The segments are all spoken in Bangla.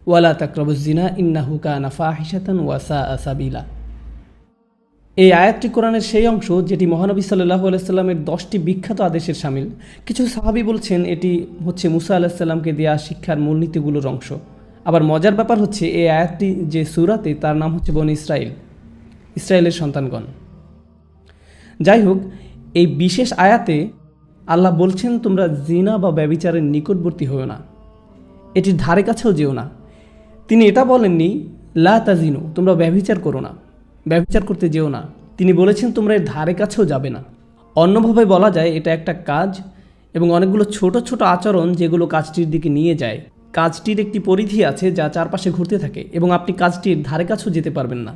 ওয়ালা তাকরাবুজ জিনা ইন্নাহু কানা ফাহিশাতান ওয়া সাআ সাবিলা। এই আয়াতটি কোরআনের সেই অংশ যেটি মহানবী সাল্লাল্লাহু আলাইহি সাল্লামের 10টি বিখ্যাত আদেশের শামিল। কিছু সাহাবী বলছেন এটি হচ্ছে মুসা আলাইহিস সালামকে দেয়া শিক্ষার মূলনীতিগুলোর অংশ। আবার মজার ব্যাপার হচ্ছে এই আয়াতটি যে সূরাতে তার নাম হচ্ছে বনী ইসরাইল, ইসরায়েলের সন্তানগণ। যাই হোক, এই বিশেষ আয়াতে আল্লাহ বলছেন তোমরা জিনা বা ব্যভিচারের নিকটবর্তী হও না, এটির ধারে কাছেও যেও না। তিনি এটা বলেননি লা তাজিনু, তোমরা ব্যভিচার করো না, ব্যভিচার করতে যেও না। তিনি বলেছেন তোমরা এর ধারে কাছেও যাবে না। অন্যভাবে বলা যায় এটা একটা কাজ এবং অনেকগুলো ছোট ছোট আচরণ যেগুলো কাজটির দিকে নিয়ে যায়। কাজটির একটি পরিধি আছে যা চারপাশে ঘুরতে থাকে এবং আপনি কাজটির ধারে কাছেও যেতে পারবেন না।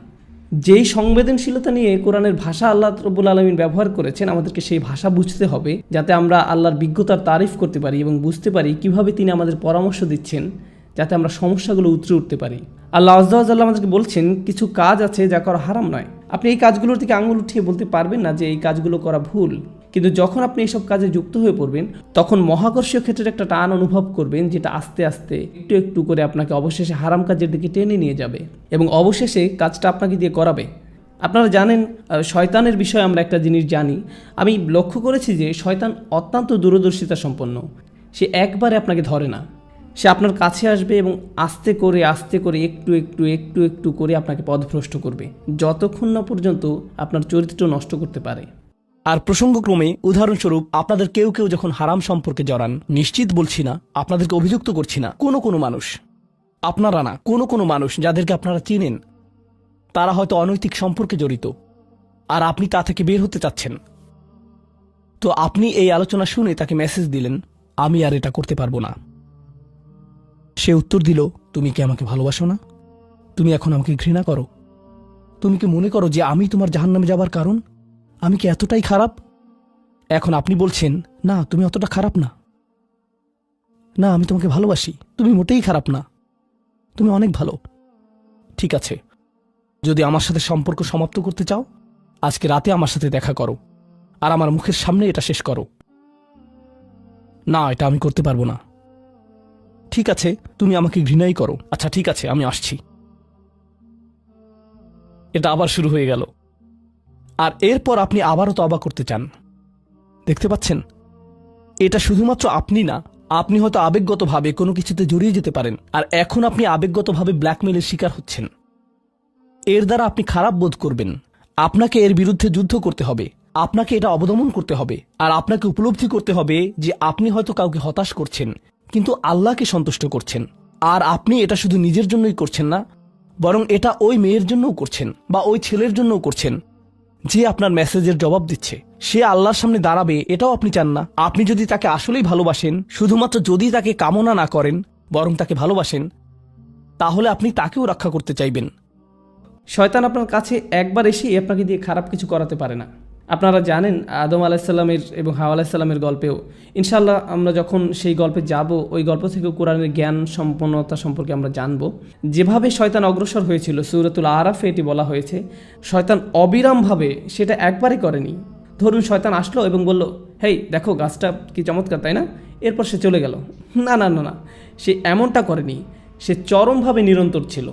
যেই সংবেদনশীলতা নিয়ে কোরআনের ভাষা আল্লাহ রাব্বুল আলামিন ব্যবহার করেছেন, আমাদেরকে সেই ভাষা বুঝতে হবে যাতে আমরা আল্লাহর বিজ্ঞতার তারিফ করতে পারি এবং বুঝতে পারি কিভাবে তিনি আমাদের পরামর্শ দিচ্ছেন যাতে আমরা সমস্যাগুলো উতরে উঠতে পারি। আল্লাহ আযজা ওয়া জাল্লা আমাদেরকে বলছেন কিছু কাজ আছে যা করা হারাম নয়। আপনি এই কাজগুলোর দিকে আঙুল উঠিয়ে বলতে পারবেন না যে এই কাজগুলো করা ভুল, কিন্তু যখন আপনি এইসব কাজে যুক্ত হয়ে পড়বেন তখন মহাকর্ষীয় ক্ষেত্রের একটা টান অনুভব করবেন, যেটা আস্তে আস্তে একটু একটু করে আপনাকে অবশেষে হারাম কাজের দিকে টেনে নিয়ে যাবে এবং অবশেষে কাজটা আপনাকে দিয়ে করাবে। আপনারা জানেন শয়তানের বিষয়ে আমরা একটা জিনিস জানি। আমি লক্ষ্য করেছি যে শয়তান অত্যন্ত দূরদর্শিতা সম্পন্ন। সে একবারে আপনাকে ধরে না, সে আপনার কাছে আসবে এবং আস্তে করে একটু একটু একটু একটু করে আপনাকে পথভ্রষ্ট করবে, যতক্ষণ না পর্যন্ত আপনার চরিত্র নষ্ট করতে পারে। আর প্রসঙ্গক্রমে উদাহরণস্বরূপ আপনাদের কেউ কেউ যখন হারাম সম্পর্কে জড়ান, নিশ্চিত বলছি না, আপনাদেরকে অভিযুক্ত করছি না, কোনো মানুষ, আপনারা না, কোনো মানুষ যাদেরকে আপনারা চিনেন তারা হয়তো অনৈতিক সম্পর্কে জড়িত আর আপনি তা থেকে বের হতে চাচ্ছেন, তো আপনি এই আলোচনা শুনে তাকে মেসেজ দিলেন আমি আর এটা করতে পারবো না। সে উত্তর দিল তুমি কি আমাকে ভালোবাসো না? তুমি এখন আমাকে ঘৃণা করো? তুমি কি মনে করো যে আমি তোমার জাহান্নামে যাবার কারণ? আমি কি এতটাই খারাপ? এখন আপনি বলছেন না তুমি অতটা খারাপ না, না আমি তোমাকে ভালোবাসি, তুমি মোটেই খারাপ না, তুমি অনেক ভালো। ঠিক আছে, যদি আমার সাথে সম্পর্ক সমাপ্ত করতে চাও আজকে রাতে আমার সাথে দেখা করো আর আমার মুখের সামনে এটা শেষ করো। না, এটা আমি করতে পারবো না। ঠিক আছে, তুমি আমাকে ঘৃণাই করো, আচ্ছা ঠিক আছে আমি আসছি। এটা আবার শুরু হয়ে গেল আর এরপর আপনি আবারও তওবা করতে চান। দেখতে পাচ্ছেন, এটা শুধুমাত্র আপনি না, আপনি হয়তো আবেগগতভাবে কোনো কিছুতে জড়িয়ে যেতে পারেন আর এখন আপনি আবেগগতভাবে ব্ল্যাকমেলের শিকার হচ্ছেন। এর দ্বারা আপনি খারাপ বোধ করবেন, আপনাকে এর বিরুদ্ধে যুদ্ধ করতে হবে, আপনাকে এটা অবদমন করতে হবে আর আপনাকে উপলব্ধি করতে হবে যে আপনি হয়তো কাউকে হতাশ করছেন কিন্তু আল্লাহকে সন্তুষ্ট করছেন। আর আপনি এটা শুধু নিজের জন্যই করছেন না, বরং এটা ওই মেয়ের জন্যও করছেন বা ওই ছেলের জন্যও করছেন যে আপনার মেসেজের জবাব দিচ্ছে। সে আল্লাহর সামনে দাঁড়াবে এটাও আপনি চান না। আপনি যদি তাকে আসলেই ভালোবাসেন, শুধুমাত্র যদি তাকে কামনা না করেন বরং তাকে ভালোবাসেন, তাহলে আপনি তাকেও রক্ষা করতে চাইবেন। শয়তান আপনার কাছে একবার এসেই আপনাকে দিয়ে খারাপ কিছু করাতে পারে না। আপনারা জানেন আদম আলাইসাল্লামের এবং হাওয়া আলাইসাল্লামের গল্পেও, ইনশাআল্লাহ আমরা যখন সেই গল্পে যাব ওই গল্প থেকে কোরআনের জ্ঞান সম্পন্নতা সম্পর্কে আমরা জানব। যেভাবে শয়তান অগ্রসর হয়েছিল সূরাতুল আরাফে এটি বলা হয়েছে, শয়তান অবিরামভাবে সেটা একবারই করেনি। ধরুন শয়তান আসলো এবং বলল হেই দেখো গাছটা কি চমৎকার, তাই না? এরপর সে চলে গেল। না না না না, সে এমনটা করেনি। সে চরমভাবে নিরন্তর ছিল।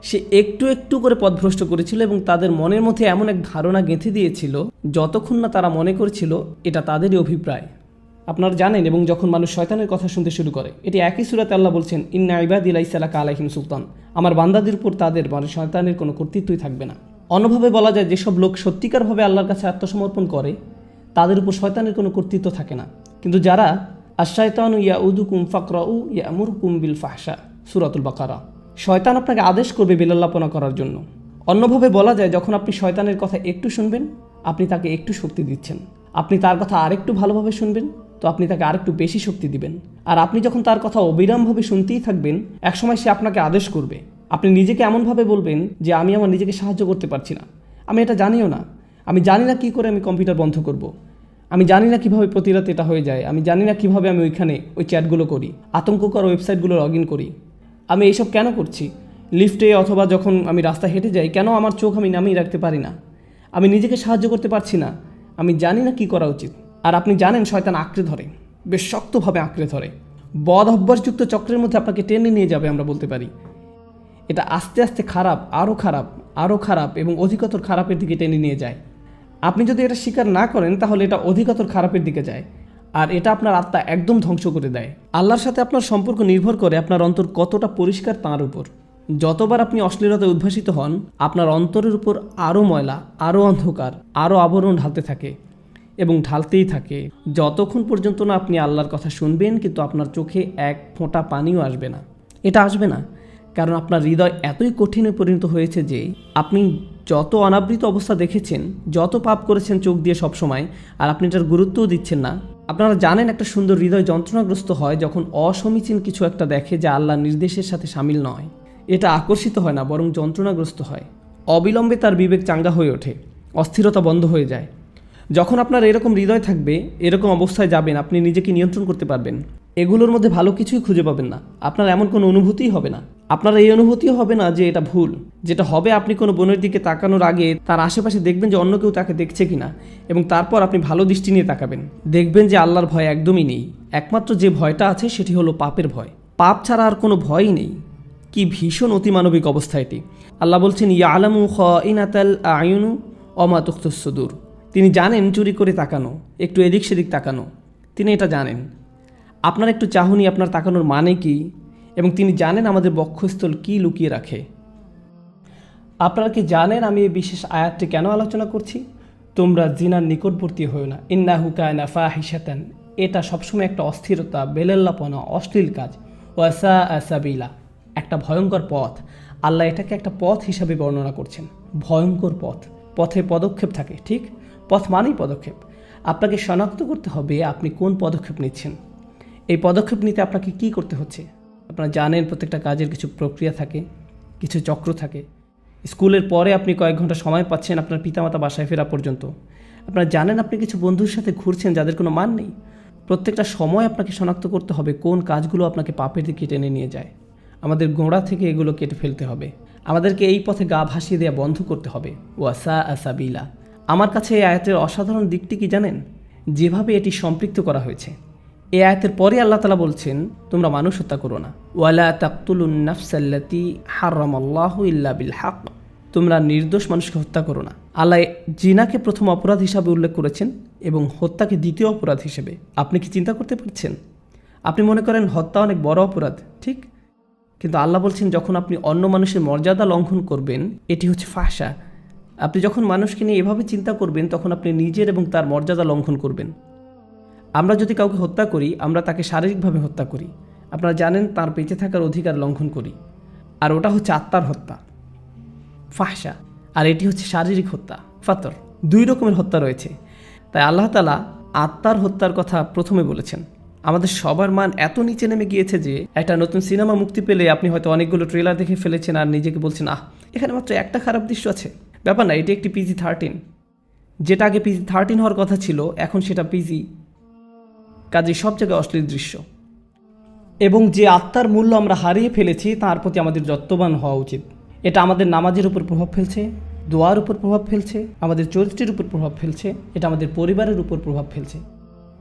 সে একটু একটু করে পথভ্রষ্ট করেছিল এবং তাদের মনের মধ্যে এমন এক ধারণা গেঁথে দিয়েছিল যতক্ষণ না তারা মনে করেছিল এটা তাদেরই অভিপ্রায়। আপনারা জানেন, এবং যখন মানুষ শয়তানের কথা শুনতে শুরু করে, এটি একই সূরাতে আল্লাহ বলছেন ইন্না ইবাদি লাইসা লাকা আলাইহিম সুলতান, আমার বান্দাদের উপর তাদের মানে শয়তানের কোনো কর্তৃত্বই থাকবে না। অন্যভাবে বলা যায় যেসব লোক সত্যিকারভাবে আল্লাহর কাছে আত্মসমর্পণ করে তাদের উপর শয়তানের কোনো কর্তৃত্ব থাকে না। কিন্তু যারা আশ-শায়তানু ইয়াউদুকুম ফাকরাউ ইয়ামুরকুম বিল ফাহশা, সূরাতুল বাকারা, শয়তান আপনাকে আদেশ করবে বেলাল্লাপনা করার জন্য। অন্যভাবে বলা যায় যখন আপনি শয়তানের কথা একটু শুনবেন আপনি তাকে একটু শক্তি দিচ্ছেন, আপনি তার কথা আরেকটু ভালোভাবে শুনবেন তো আপনি তাকে আরেকটু বেশি শক্তি দিবেন। আর আপনি যখন তার কথা অবিরামভাবে শুনতেই থাকবেন একসময় সে আপনাকে আদেশ করবে। আপনি নিজেকে এমনভাবে বলবেন যে আমি আমার নিজেকে সাহায্য করতে পারছি না, আমি এটা জানিও না, আমি জানি না কী করে আমি কম্পিউটার বন্ধ করব, আমি জানি না কীভাবে প্রতি রাতে এটা হয়ে যায়, আমি জানি না কীভাবে আমি ওইখানে ওই চ্যাটগুলো করি, আতঙ্ককর ওয়েবসাইটগুলো লগ ইন করি, আমি এইসব কেন করছি, লিফটে অথবা যখন আমি রাস্তা হেঁটে যাই কেন আমার চোখ আমি নামিয়ে রাখতে পারি না, আমি নিজেকে সাহায্য করতে পারছি না, আমি জানি না কী করা উচিত। আর আপনি জানেন শয়তান আঁকড়ে ধরে, বেশ শক্তভাবে আঁকড়ে ধরে, বদ অভ্যাসযুক্ত চক্রের মধ্যে আপনাকে টেনে নিয়ে যাবে আমরা বলতে পারি। এটা আস্তে আস্তে খারাপ, আরও খারাপ এবং অধিকতর খারাপের দিকে টেনে নিয়ে যায়। আপনি যদি এটা স্বীকার না করেন তাহলে এটা অধিকতর খারাপের দিকে যায়, আর এটা আপনার আত্মা একদম ধ্বংস করে দেয়। আল্লাহর সাথে আপনার সম্পর্ক নির্ভর করে আপনার অন্তর কতটা পরিষ্কার তার উপর। যতবার আপনি অশ্লীলতায় উদ্ভাসিত হন, আপনার অন্তরের উপর আরও ময়লা, আরও অন্ধকার, আরও আবরণ ঢালতে থাকে এবং ঢালতেই থাকে, যতক্ষণ পর্যন্ত না আপনি আল্লাহর কথা শুনবেন কিন্তু আপনার চোখে এক ফোঁটা পানিও আসবে না। এটা আসবে না কারণ আপনার হৃদয় এতই কঠিনে পরিণত হয়েছে যে আপনি যত অনাবৃত অবস্থা দেখেছেন, যত পাপ করেছেন চোখ দিয়ে সবসময়, আর আপনি এটার গুরুত্বও দিচ্ছেন না। আপনারা জানেন একটা সুন্দর হৃদয় যন্ত্রণাগ্রস্ত হয় যখন অসমীচীন কিছু একটা দেখে যা আল্লাহর নির্দেশের সাথে সামিল নয়। এটা আকর্ষিত হয় না, বরং যন্ত্রণাগ্রস্ত হয়। অবিলম্বে তার বিবেক চাঙ্গা হয়ে ওঠে, অস্থিরতা বন্ধ হয়ে যায়। যখন আপনার এরকম হৃদয় থাকবে, এরকম অবস্থায় যাবেন, আপনি নিজেকে নিয়ন্ত্রণ করতে পারবেন। এগুলোর মধ্যে ভালো কিছুই খুঁজে পাবেন না। আপনার এমন কোনো অনুভূতিই হবে না। আপনার এই অনুভূতিও হবে না যে এটা ভুল। যেটা হবে, আপনি কোনো বোনের দিকে তাকানোর আগে তার আশেপাশে দেখবেন যে অন্য কেউ তাকে দেখছে কিনা, এবং তারপর আপনি ভালো দৃষ্টি নিয়ে তাকাবেন। দেখবেন যে আল্লাহর ভয় একদমই নেই। একমাত্র যে ভয়টা আছে সেটি হলো পাপের ভয়। পাপ ছাড়া আর কোনো ভয়ই নেই। কি ভীষণ অতিমানবিক অবস্থা এটি। আল্লাহ বলছেন, ইয়ালামু খাইনাতাল আয়ুনু ওমা তুখফিস সুদূর। তিনি জানেন চুরি করে তাকানো, একটু এদিক সেদিক তাকানো, তিনি এটা জানেন। আপনার একটু চাহনি আপনার তাকানোর মানে কি, এবং তিনি জানেন আমাদের বক্ষস্থল কি লুকিয়ে রাখে। আপনারা কি জানেন আমি এই বিশেষ আয়াতটি কেন আলোচনা করছি? তোমরা জিনার নিকটবর্তী হও না, ইন্নাহু কানা ফাহিশাতান। এটা সবসময় একটা অস্থিরতা, বেলেল্লাপনা, অশ্লীল কাজ। ওয়াসা সাবিলা, একটা ভয়ঙ্কর পথ। আল্লাহ এটাকে একটা পথ হিসাবে বর্ণনা করছেন। ভয়ঙ্কর পথ, পথে পদক্ষেপ থাকে, ঠিক? পথ মানেই পদক্ষেপ। আপনাকে শনাক্ত করতে হবে আপনি কোন পদক্ষেপ নিচ্ছেন। এই পদক্ষেপ নিতে আপনাকে কি করতে হচ্ছে? আপনারা জানেন প্রত্যেকটা কাজের কিছু প্রক্রিয়া থাকে, কিছু চক্র থাকে। স্কুলের পরে আপনি কয়েক ঘন্টা সময় পাচ্ছেন আপনার পিতামাতা বাসায় ফেরা পর্যন্ত। আপনারা জানেন আপনি কিছু বন্ধুর সাথে ঘুরছেন যাদের কোনো মান নেই। প্রত্যেকটা সময় আপনাকে শনাক্ত করতে হবে কোন কাজগুলো আপনাকে পাপের দিকে টেনে নিয়ে যায়। আমাদের গোড়া থেকে এগুলো কেটে ফেলতে হবে। আমাদেরকে এই পথে গা ভাসিয়ে দেওয়া বন্ধ করতে হবে। ওয়াসা আসাবিলা। আমার কাছে এই আয়াতের অসাধারণ দিকটি কি জানেন? যেভাবে এটি সম্পৃক্ত করা হয়েছে। এই আয়াতের পরে আল্লাহ তাআলা বলছেন, তোমরা মানুষ হত্যা করো না। ওয়ালা তাকতুলুন নাফসাল্লাতী হারামাল্লাহু ইল্লা বিল হক। তোমরা নির্দোষ মানুষকে হত্যা করো না। আল্লাহ জিনাকে প্রথম অপরাধ হিসাবে উল্লেখ করেছেন এবং হত্যাকে দ্বিতীয় অপরাধ হিসেবে। আপনি কি চিন্তা করতে পারছেন? আপনি মনে করেন হত্যা অনেক বড় অপরাধ, ঠিক? কিন্তু আল্লাহ বলছেন যখন আপনি অন্য মানুষের মর্যাদা লঙ্ঘন করবেন, এটি হচ্ছে ফাহশা। আপনি যখন মানুষকে নিয়ে এভাবে চিন্তা করবেন তখন আপনি নিজের এবং তার মর্যাদা লঙ্ঘন করবেন। আমরা যদি কাউকে হত্যা করি, আমরা তাকে শারীরিকভাবে হত্যা করি। আপনারা জানেন তার বেঁচে থাকার অধিকার লঙ্ঘন করি, আর ওটা হচ্ছে আত্মার হত্যা, ফাহশা। আর এটি হচ্ছে শারীরিক হত্যা, ফাতর। দুই রকমের হত্যা রয়েছে। তাই আল্লাহ তাআলা আত্মার হত্যার কথা প্রথমে বলেছেন। আমাদের সবার মান এত নিচে নেমে গিয়েছে যে একটা নতুন সিনেমা মুক্তি পেলে আপনি হয়তো অনেকগুলো ট্রেলার দেখে ফেলেছেন আর নিজেকে বলছেন, এখানে মাত্র একটা খারাপ দৃশ্য আছে। ব্যাপার না, এটি একটি PG-13। যেটা আগে PG-13 হওয়ার কথা ছিল, এখন সেটা PG। কাজে সব জায়গায় অশ্লীল দৃশ্য। এবং যে আত্মার মূল্য আমরা হারিয়ে ফেলেছি তার প্রতি আমাদের যত্নবান হওয়া উচিত। এটা আমাদের নামাজের উপর প্রভাব ফেলছে, দোয়ার উপর প্রভাব ফেলছে, আমাদের চরিত্রের উপর প্রভাব ফেলছে, এটা আমাদের পরিবারের উপর প্রভাব ফেলছে,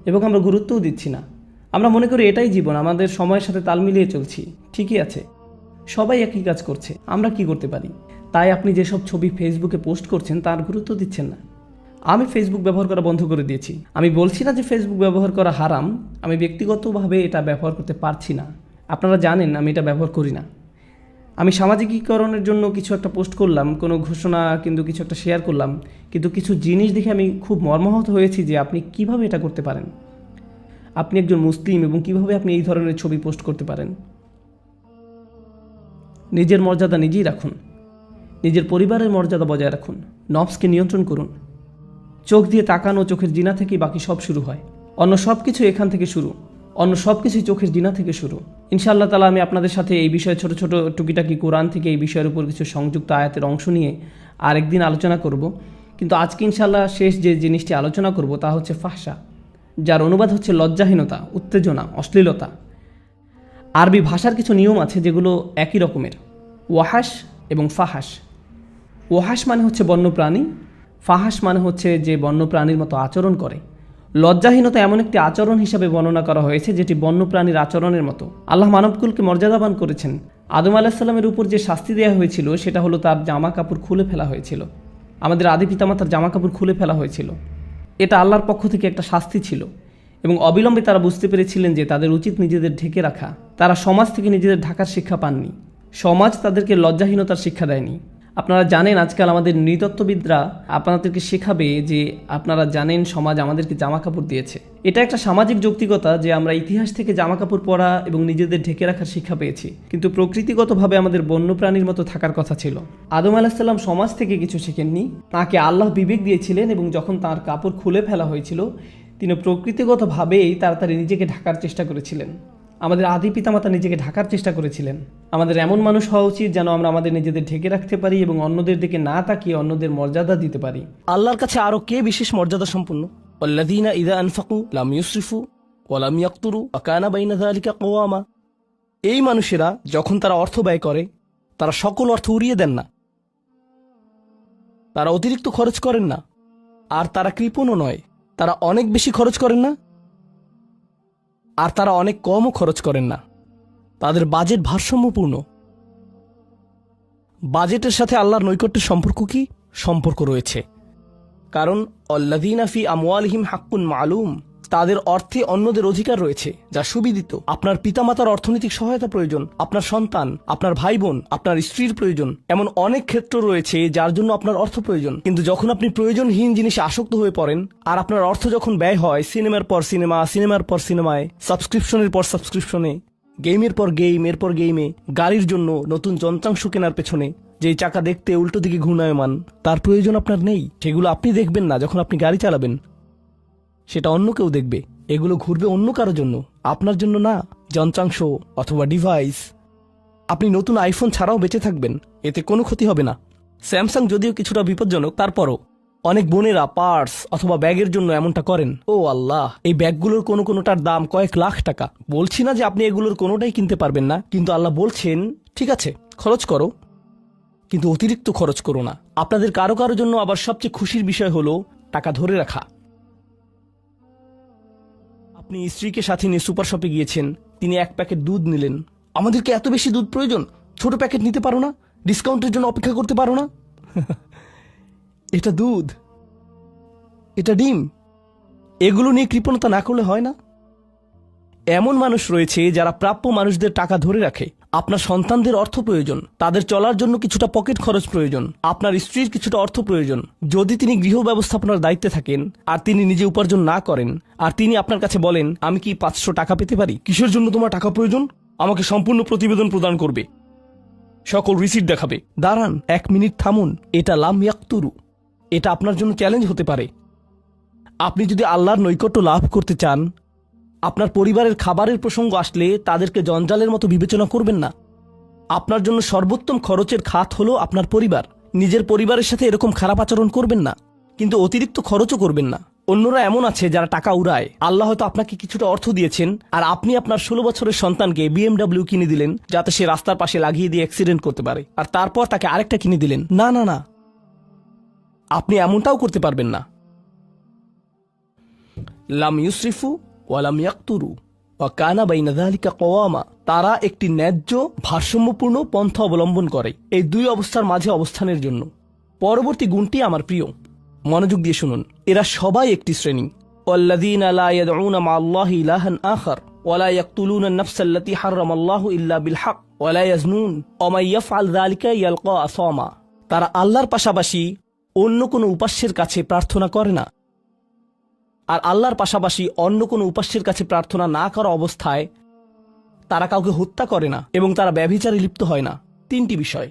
এবং আমরা গুরুত্বও দিচ্ছি না। আমরা মনে করি এটাই জীবন, আমাদের সময়ের সাথে তাল মিলিয়ে চলছি। ঠিকই আছে, সবাই একই কাজ করছে, আমরা কি করতে পারি? তাই আপনি যেসব ছবি ফেসবুকে পোস্ট করছেন তার গুরুত্ব দিচ্ছেন না। আমি ফেসবুক ব্যবহার করা বন্ধ করে দিয়েছি। আমি বলছি না যে ফেসবুক ব্যবহার করা হারাম, আমি ব্যক্তিগতভাবে এটা ব্যবহার করতে পারছি না। আপনারা জানেন আমি এটা ব্যবহার করি না। আমি সামাজিকীকরণের জন্য কিছু একটা পোস্ট করলাম, কোনো ঘোষণা কিন্তু কিছু একটা শেয়ার করলাম, কিন্তু কিছু জিনিস দেখে আমি খুব মর্মাহত হয়েছি যে আপনি কিভাবে এটা করতে পারেন। আপনি একজন মুসলিম এবং কিভাবে আপনি এই ধরনের ছবি পোস্ট করতে পারেন? নিজের মর্যাদা নিজেই রাখুন, নিজের পরিবারের মর্যাদা বজায় রাখুন, নফসকে নিয়ন্ত্রণ করুন। চোখ দিয়ে তাকানো, চোখের জিনা থেকেই বাকি সব শুরু হয়। অন্য সব কিছু এখান থেকে শুরু, অন্য সব কিছুই চোখের জিনা থেকে শুরু। ইনশাআল্লাহ তাআলা আমি আপনাদের সাথে এই বিষয়ে ছোট ছোট টুকিটাকি কোরআন থেকে এই বিষয়ের উপর কিছু সংযুক্ত আয়াতের অংশ নিয়ে আরেকদিন আলোচনা করব। কিন্তু আজকে ইনশাআল্লাহ শেষ যে জিনিসটি আলোচনা করব তা হচ্ছে ফাহশা, যার অনুবাদ হচ্ছে লজ্জাহীনতা, উত্তেজনা, অশ্লীলতা। আরবি ভাষার কিছু নিয়ম আছে যেগুলো একই রকমের, ওয়াহাস এবং ফাহাস। ওয়াহাস মানে হচ্ছে বন্যপ্রাণী, ফাহাস মানে হচ্ছে যে বন্যপ্রাণীর মতো আচরণ করে। লজ্জাহীনতা এমন একটি আচরণ হিসাবে বর্ণনা করা হয়েছে যেটি বন্যপ্রাণীর আচরণের মতো। আল্লাহ মানবকুলকে মর্যাদাবান করেছেন। আদম আলাহিসাল্লামের উপর যে শাস্তি দেওয়া হয়েছিল সেটা হলো তার জামা কাপড় খুলে ফেলা হয়েছিল। আমাদের আদি পিতামাতার জামা কাপড় খুলে ফেলা হয়েছিল। এটা আল্লাহর পক্ষ থেকে একটা শাস্তি ছিল এবং অবিলম্বে তারা বুঝতে পেরেছিলেন যে তাদের উচিত নিজেদের ঢেকে রাখা। তারা সমাজ থেকে নিজেদের ঢাকার শিক্ষা পাননি। সমাজ তাদেরকে লজ্জাহীনতার শিক্ষা দেয়নি। আপনারা জানেন আজকাল আমাদের নৃতত্ত্ববিদরা আপনাদেরকে শেখাবে যে আপনারা জানেন সমাজ আমাদেরকে জামা কাপড় দিয়েছে। এটা একটা সামাজিক যৌক্তিকতা যে আমরা ইতিহাস থেকে জামা কাপড় পরা এবং নিজেদের ঢেকে রাখার শিক্ষা পেয়েছি, কিন্তু প্রকৃতিগতভাবে আমাদের বন্যপ্রাণীর মতো থাকার কথা ছিল। আদম আলাহিসাল্লাম সমাজ থেকে কিছু শেখেননি, তাকে আল্লাহ বিবেক দিয়েছিলেন এবং যখন তার কাপড় খুলে ফেলা হয়েছিল তিনি প্রকৃতিগতভাবেই তাড়াতাড়ি নিজেকে ঢাকার চেষ্টা করেছিলেন। আমাদের আদি পিতামাতা নিজেকে ঢাকার চেষ্টা করেছিলেন। আমাদের এমন মানুষ হওয়া উচিত যেন আমরা আমাদের নিজেদের ঢেকে রাখতে পারি এবং অন্যদের দিকে না তাকিয়ে অন্যদের মর্যাদা দিতে পারি। আল্লাহর কাছে আরো কে বিশেষ মর্যাদা সম্পন্ন? আল্লাযীনা ইযা আনফাকু লাম ইউসরিফু ওয়া লাম ইয়াকতুরু ওয়া কানা বাইনা যালিকা কওয়ামা। এই মানুষেরা যখন তারা অর্থ ব্যয় করে তারা সকল অর্থ উড়িয়ে দেন না, তারা অতিরিক্ত খরচ করেন না, আর তারা কৃপণও নয়। তারা অনেক বেশি খরচ করেন না আর তারা অনেক কমও খরচ করেন না। তাদের বাজেট ভারসাম্যপূর্ণ। বাজেটের সাথে আল্লাহর নৈকট্যের সম্পর্ক কি? সম্পর্ক রয়েছে, কারণ আল্লাযীনা ফি আমওয়ালিহিম হাক্কুন মালুম, তাদের অর্থে অন্যদের অধিকার রয়েছে যা সুবিদিত। আপনার পিতামাতার অর্থনৈতিক সহায়তা প্রয়োজন, আপনার সন্তান, আপনার ভাই বোন, আপনার স্ত্রীর প্রয়োজন, এমন অনেক ক্ষেত্র রয়েছে যার জন্য আপনার অর্থ প্রয়োজন। কিন্তু যখন আপনি প্রয়োজনহীন জিনিসে আসক্ত হয়ে পড়েন আর আপনার অর্থ যখন ব্যয় হয় সিনেমার পর সিনেমা, সিনেমার পর সিনেমায়, সাবস্ক্রিপশনের পর সাবস্ক্রিপশনে, গেমের পর গেম, এরপর গেমে, গাড়ির জন্য নতুন যন্ত্রাংশ কেনার পেছনে, যেই চাকা দেখতে উল্টো দিকে ঘূর্ণায়মান, তার প্রয়োজন আপনার নেই। সেগুলো আপনি দেখবেন না যখন আপনি গাড়ি চালাবেন, সেটা অন্য কেউ দেখবে। এগুলো ঘুরবে অন্য কারো জন্য, আপনার জন্য না। যন্ত্রাংশ অথবা ডিভাইস। আপনি নতুন আইফোন ছাড়াও বেঁচে থাকবেন, এতে কোনো ক্ষতি হবে না। স্যামসাং যদিও কিছুটা বিপজ্জনক, তারপরও অনেক বোনেরা পার্স অথবা ব্যাগের জন্য এমনটা করেন। ও আল্লাহ, এই ব্যাগগুলোর কোনোটার দাম কয়েক লাখ টাকা। বলছি না যে আপনি এগুলোর কোনোটাই কিনতে পারবেন না, কিন্তু আল্লাহ বলছেন ঠিক আছে খরচ করো, কিন্তু অতিরিক্ত খরচ করো না। আপনাদের কারো কারো জন্য আবার সবচেয়ে খুশির বিষয় হলো টাকা ধরে রাখা। আপনি স্ত্রীকে সাথে নিয়ে সুপার শপে গিয়েছেন, তিনি এক প্যাকেট দুধ নিলেন। আমাদেরকে এত বেশি দুধ প্রয়োজন, ছোট প্যাকেট নিতে পারো না? ডিসকাউন্টের জন্য অপেক্ষা করতে পারো না? এটা দুধ, এটা ডিম, এগুলো নিয়ে কৃপণতা না করলে হয় না? এমন মানুষ রয়েছে যারা প্রাপ্য মানুষদের টাকা ধরে রাখে। আপনার সন্তানদের অর্থ প্রয়োজন, তাদের চলার জন্য কিছুটা পকেট খরচ প্রয়োজন, আপনার স্ত্রীর কিছুটা অর্থ প্রয়োজন। যদি তিনি গৃহ ব্যবস্থাপনার দায়িত্বে থাকেন আর তিনি নিজে উপার্জন না করেন আর তিনি আপনার কাছে বলেন আমি কি 500 টাকা পেতে পারি? কিসের জন্য তোমার টাকা প্রয়োজন? আমাকে সম্পূর্ণ প্রতিবেদন প্রদান করবে, সকল রিসিট দেখাবে। দাঁড়ান, 1 মিনিট থামুন। এটা লাম ইয়াকতুরু, এটা আপনার জন্য চ্যালেঞ্জ হতে পারে। আপনি যদি আল্লাহর নৈকট্য লাভ করতে চান, আপনার পরিবারের খাবারের প্রসঙ্গ আসলে তাদেরকে জঞ্জালের মতো বিবেচনা করবেন না। আপনার জন্য সর্বোত্তম খরচের খাত হলো আপনার পরিবার। নিজের পরিবারের সাথে এরকম খারাপ আচরণ করবেন না, কিন্তু অতিরিক্ত খরচও করবেন না। অন্যরা এমন আছে যারা টাকা উড়ায়। আল্লাহ হয়তো আপনাকে কিছুটা অর্থ দিয়েছেন আর আপনি আপনার 16 বছরের সন্তানকে BMW কিনে দিলেন যাতে সে রাস্তার পাশে লাগিয়ে দিয়ে অ্যাক্সিডেন্ট করতে পারে, আর তারপর তাকে আরেকটা কিনে দিলেন। না না না, আপনি এমনটাও করতে পারবেন না। লাম ইউসরিফু ওয়া লাম ইয়াকতুরু ওয়া কানা বাইনা যালিকা কওয়ামা। তারা একটি ন্যায্য ভারসাম্যপূর্ণ পন্থা অবলম্বন করে এই দুই অবস্থার মাঝে অবস্থানের জন্য। পরবর্তী গুণটি আমার প্রিয়, মনোযোগ দিয়ে শুনুন। এরা সবাই একটি শ্রেণী। ওয়াল্লাযীনা লা ইয়াদউনা মা'আল্লাহি ইলাহান আখার ওয়া লা ইয়াকতুলুনা আন-নাফসা আল্লাতী হারামাল্লাহু ইল্লা বিল হক ওয়া লা ইয়াজনুন ওয়া মান ইয়াফআল যালিকা ইয়ালকা আসামা। তারা আল্লাহর পাশাপাশি অন্য কোনো উপাস্যের কাছে প্রার্থনা করে না, আর আল্লাহর পাশাপাশি অন্য কোনো উপাস্যের কাছে প্রার্থনা না করা অবস্থায় তারা কাউকে হত্যা করে না এবং তারা ব্যভিচারে লিপ্ত হয় না। 3টি বিষয়।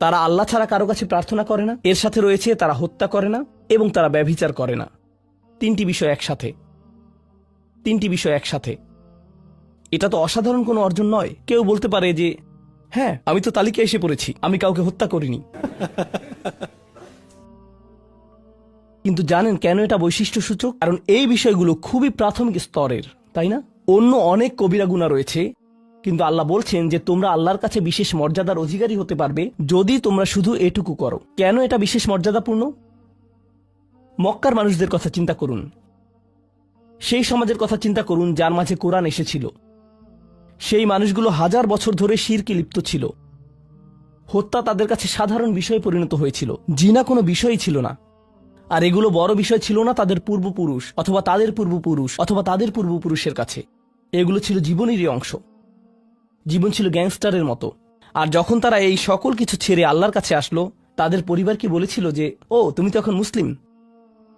তারা আল্লাহ ছাড়া কারো কাছে প্রার্থনা করে না, এর সাথে রয়েছে তারা হত্যা করে না এবং তারা ব্যভিচার করে না। 3টি বিষয় একসাথে, 3টি বিষয় একসাথে। এটা তো অসাধারণ কোনো অর্জন নয়। কেউ বলতে পারে যে হ্যাঁ আমি তো তালিকায় এসে পড়েছি, আমি কাউকে হত্যা করিনি। কিন্তু জানেন কেন এটা বৈশিষ্ট্যসূচক? কারণ এই বিষয়গুলো খুবই প্রাথমিক স্তরের, তাই না? অন্য অনেক কবিরা গুনাহ রয়েছে, কিন্তু আল্লাহ বলছেন যে তোমরা আল্লাহর কাছে বিশেষ মর্যাদার অধিকারী হতে পারবে যদি তোমরা শুধু এটুকু করো। কেন এটা বিশেষ মর্যাদাপূর্ণ? মক্কার মানুষদের কথা চিন্তা করুন। সেই সমাজের কথা চিন্তা করুন যার মাঝে কোরআন এসেছিল। সেই মানুষগুলো হাজার বছর ধরে শিরকে লিপ্ত ছিল। হত্যা তাদের কাছে সাধারণ বিষয়ে পরিণত হয়েছিল, জিনা কোনো বিষয়ই ছিল না। আর এগুলো বড় বিষয় ছিল না তাদের পূর্বপুরুষ অথবা তাদের পূর্বপুরুষ অথবা তাদের পূর্বপুরুষের কাছে। এগুলো ছিল জীবনেরই অংশ। জীবন ছিল গ্যাংস্টারের মতো। আর যখন তারা এই সকল কিছু ছেড়ে আল্লাহর কাছে আসলো, তাদের পরিবার কি বলেছিল যে ও তুমি তো এখন মুসলিম,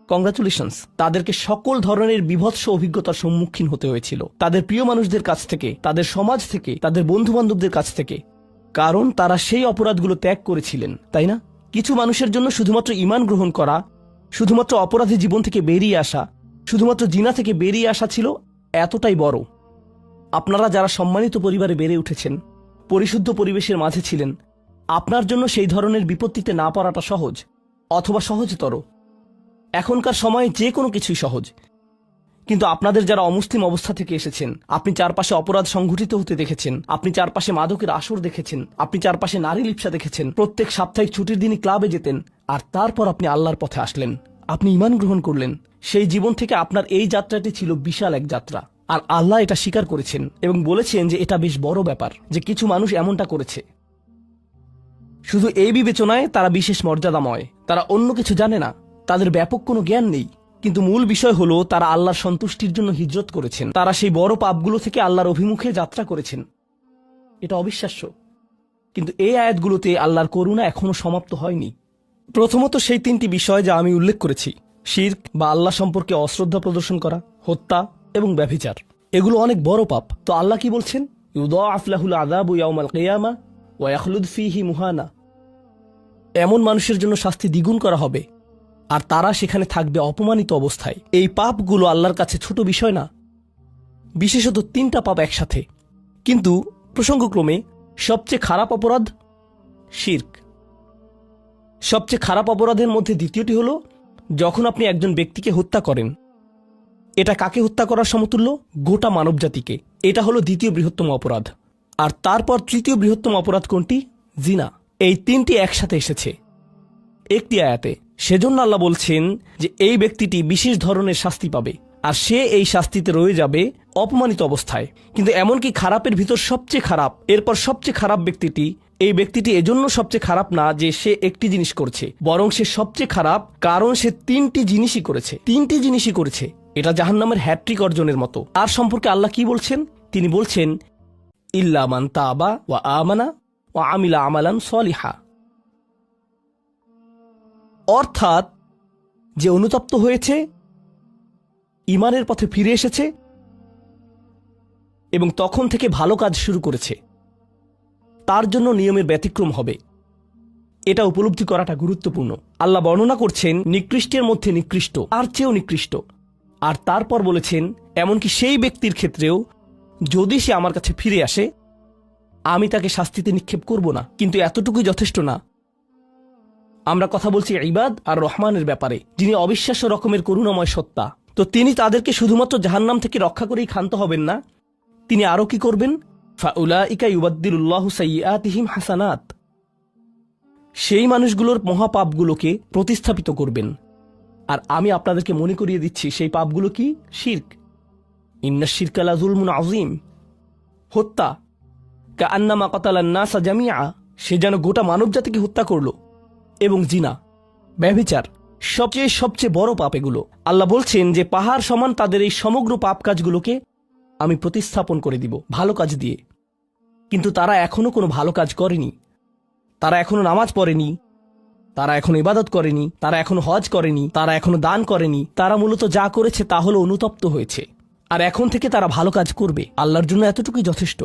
কংগ্রাচুলেশনস। তাদেরকে সকল ধরনের বিভৎস অভিজ্ঞতার সম্মুখীন হতে হয়েছিল, তাদের প্রিয় মানুষদের কাছ থেকে, তাদের সমাজ থেকে, তাদের বন্ধু বান্ধবদের কাছ থেকে, কারণ তারা সেই অপরাধগুলো ত্যাগ করেছিলেন, তাই না? কিছু মানুষের জন্য শুধুমাত্র ঈমান গ্রহণ করা, শুধুমাত্র অপরাধী জীবন থেকে বেরিয়ে আসা, শুধুমাত্র জিনা থেকে বেরিয়ে আসা ছিল এতটাই বড়। আপনারা যারা সম্মানিত পরিবারে বেড়ে উঠেছেন, পরিশুদ্ধ পরিবেশের মাঝে ছিলেন, আপনার জন্য সেই ধরনের বিপত্তিতে না পড়াটা সহজ অথবা সহজতর। এখনকার সময়ে যে কোনো কিছুই সহজ। কিন্তু আপনাদের যারা অমুসলিম অবস্থা থেকে এসেছেন, আপনি চারপাশে অপরাধ সংঘটিত হতে দেখেছেন, আপনি চারপাশে মাদকের আসর দেখেছেন, আপনি চারপাশে নারী লিপ্সা দেখেছেন, প্রত্যেক সাপ্তাহিক ছুটির দিনই ক্লাবে যেতেন, আর তারপর আপনি আল্লাহর পথে আসলেন, আপনি ঈমান গ্রহণ করলেন। সেই জীবন থেকে আপনার এই যাত্রাটি ছিল বিশাল এক যাত্রা। আর আল্লাহ এটা স্বীকার করেছেন এবং বলেছেন যে এটা বেশ বড় ব্যাপার যে কিছু মানুষ এমনটা করেছে। শুধু এই বিবেচনায় তারা বিশেষ মর্যাদাময়, তারা অন্য কিছু জানে না, তাদের ব্যাপক কোনো জ্ঞান নেই। কিন্তু মূল বিষয় হলো তারা আল্লাহর সন্তুষ্টির জন্য হিজরত করেছেন, তারা সেই বড় পাপগুলো থেকে আল্লাহর অভিমুখে যাত্রা করেছেন। এটা অবিশ্বাস্য। কিন্তু এই আয়াতগুলোতে আল্লাহর করুণা এখনো সমাপ্ত হয়নি। প্রথমত সেই তিনটি বিষয় যা আমি উল্লেখ করেছি, শিরক বা আল্লাহ সম্পর্কে অশ্রদ্ধা প্রদর্শন করা, হত্যা এবং ব্যভিচার, এগুলো অনেক বড় পাপ। তো আল্লাহ কি বলছেন? ইউদাআফ লাহুল আযাবু ইয়াউমাল কিয়ামা ওয়া ইয়াখলুদ ফীহি মুহানা। এমন মানুষের জন্য শাস্তি দ্বিগুণ করা হবে আর তারা সেখানে থাকবে অপমানিত অবস্থায়। এই পাপগুলো আল্লাহর কাছে ছোট বিষয় না, বিশেষত তিনটা পাপ একসাথে। কিন্তু প্রসঙ্গক্রমে সবচেয়ে খারাপ অপরাধ শিরক। সবচেয়ে খারাপ অপরাধের মধ্যে দ্বিতীয়টি হলো যখন আপনি একজন ব্যক্তিকে হত্যা করেন। এটা কাকে হত্যা করার সমতুল্য? গোটা মানবজাতিকে। এটা হলো দ্বিতীয় বৃহত্তম অপরাধ। আর তারপর তৃতীয় বৃহত্তম অপরাধ কোনটি? জিনা। এই তিনটি একসাথে এসেছে একটি আয়াতে। সেজন্য আল্লাহ বলছেন যে এই ব্যক্তিটি বিশেষ ধরনের শাস্তি পাবে আর সে এই শাস্তিতে রয়ে যাবে অপমানিত অবস্থায়। কিন্তু এমনকি খারাপের ভিতর সবচেয়ে খারাপ, এরপর সবচেয়ে খারাপ ব্যক্তিটি, এই ব্যক্তিটি এজন্য সবচেয়ে খারাপ না যে সে একটি জিনিস করছে, বরং সে সবচেয়ে খারাপ কারণ সে তিনটি জিনিসই করেছে। এটা জাহান্নামের হ্যাট্রিক অর্জনের মতো। আর সম্পর্কে আল্লাহ কি বলছেন? তিনি বলছেন ইল্লা মান তাবা ওয়া আমানা ওয়া আমিলা আমালান সলিহা। অর্থাৎ যে অনুতপ্ত হয়েছে, ঈমানের পথে ফিরে এসেছে এবং তখন থেকে ভালো কাজ শুরু করেছে, তার জন্য নিয়মের ব্যতিক্রম হবে। এটা উপলব্ধি করাটা গুরুত্বপূর্ণ। আল্লাহ বর্ণনা করছেন নিকৃষ্টের মধ্যে নিকৃষ্ট, আর চেয়েও নিকৃষ্ট। আর তারপর বলেছেন এমনকি সেই ব্যক্তির ক্ষেত্রেও যদি সে আমার কাছে ফিরে আসে, আমি তাকে শাস্তিতে নিক্ষেপ করব না। কিন্তু এতটুকুই যথেষ্ট না। আমরা কথা বলছি ইবাদ আর রহমানের ব্যাপারে, যিনি অবিশ্বাস্য রকমের করুণাময় সত্তা। তো তিনি তাদেরকে শুধুমাত্র জাহান্নাম থেকে রক্ষা করেই ক্ষান্ত হবেন না, তিনি আরও কি করবেন? ফাউলাইকা ইউবাদদিলুল্লাহু সাইয়্যাতিহিম হাসানাত। সেই মানুষগুলোর মহাপাপগুলোকে প্রতিস্থাপিত করবেন। আর আমি আপনাদেরকে মনে করিয়ে দিচ্ছি সেই পাপগুলো কি? শিরক। ইন্নাশ শিরকা লাযুলমুন আযীম। হত্যা, কাআন্নামা কাতালান নাসা জামিআ, সে যেন গোটা মানবজাতিকে হত্যা করলো। এবং জিনা, ব্যভিচার, সবচেয়ে বড় পাপ এগুলো। আল্লাহ বলছেন যে পাহাড় সমান তাদের এই সমগ্র পাপ কাজগুলোকে আমি প্রতিস্থাপন করে দিব ভালো কাজ দিয়ে। কিন্তু তারা এখনো কোনো ভালো কাজ করেনি, তারা এখনো নামাজ পড়েনি, তারা এখনো ইবাদত করেনি, তারা এখনো হজ করেনি, তারা এখনো দান করেনি। তারা মূলত যা করেছে তা হলো অনুতপ্ত হয়েছে। আর এখন থেকে তারা ভালো কাজ করবে। আল্লাহর জন্য এতটুকুই যথেষ্ট।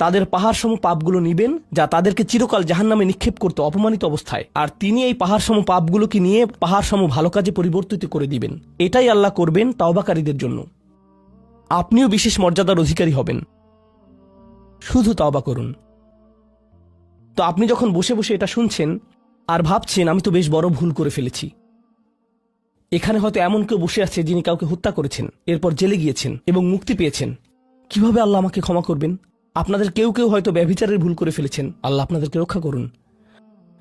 তাদের পাহাড়সম পাপগুলো নিবেন যা তাদেরকে চিরকাল জাহান্নামে নিক্ষেপ করতে অপমানিত অবস্থায়, আর তিনি এই পাহাড়সম পাপগুলোকে নিয়ে পাহাড়সম ভালো কাজে পরিবর্তিত করে দিবেন। এটাই আল্লাহ করবেন তাওবাকারীদের জন্য। আপনিও বিশেষ মর্যাদার অধিকারী হবেন। শুধু তাওবা করুন। তো আপনি যখন বসে বসে এটা শুনছেন আর ভাবছেন আমি তো বেশ বড় ভুল করে ফেলেছি, এখানে হয়তো এমন কেউ বসে আছে যিনি কাউকে হত্যা করেছেন, এরপর জেলে গিয়েছেন এবং মুক্তি পেয়েছেন। কিভাবে আল্লাহ আমাকে ক্ষমা করবেন? আপনাদের কেউ কেউ হয়তো ব্যভিচারের ভুল করে ফেলেছেন, আল্লাহ আপনাদেরকে রক্ষা করুন।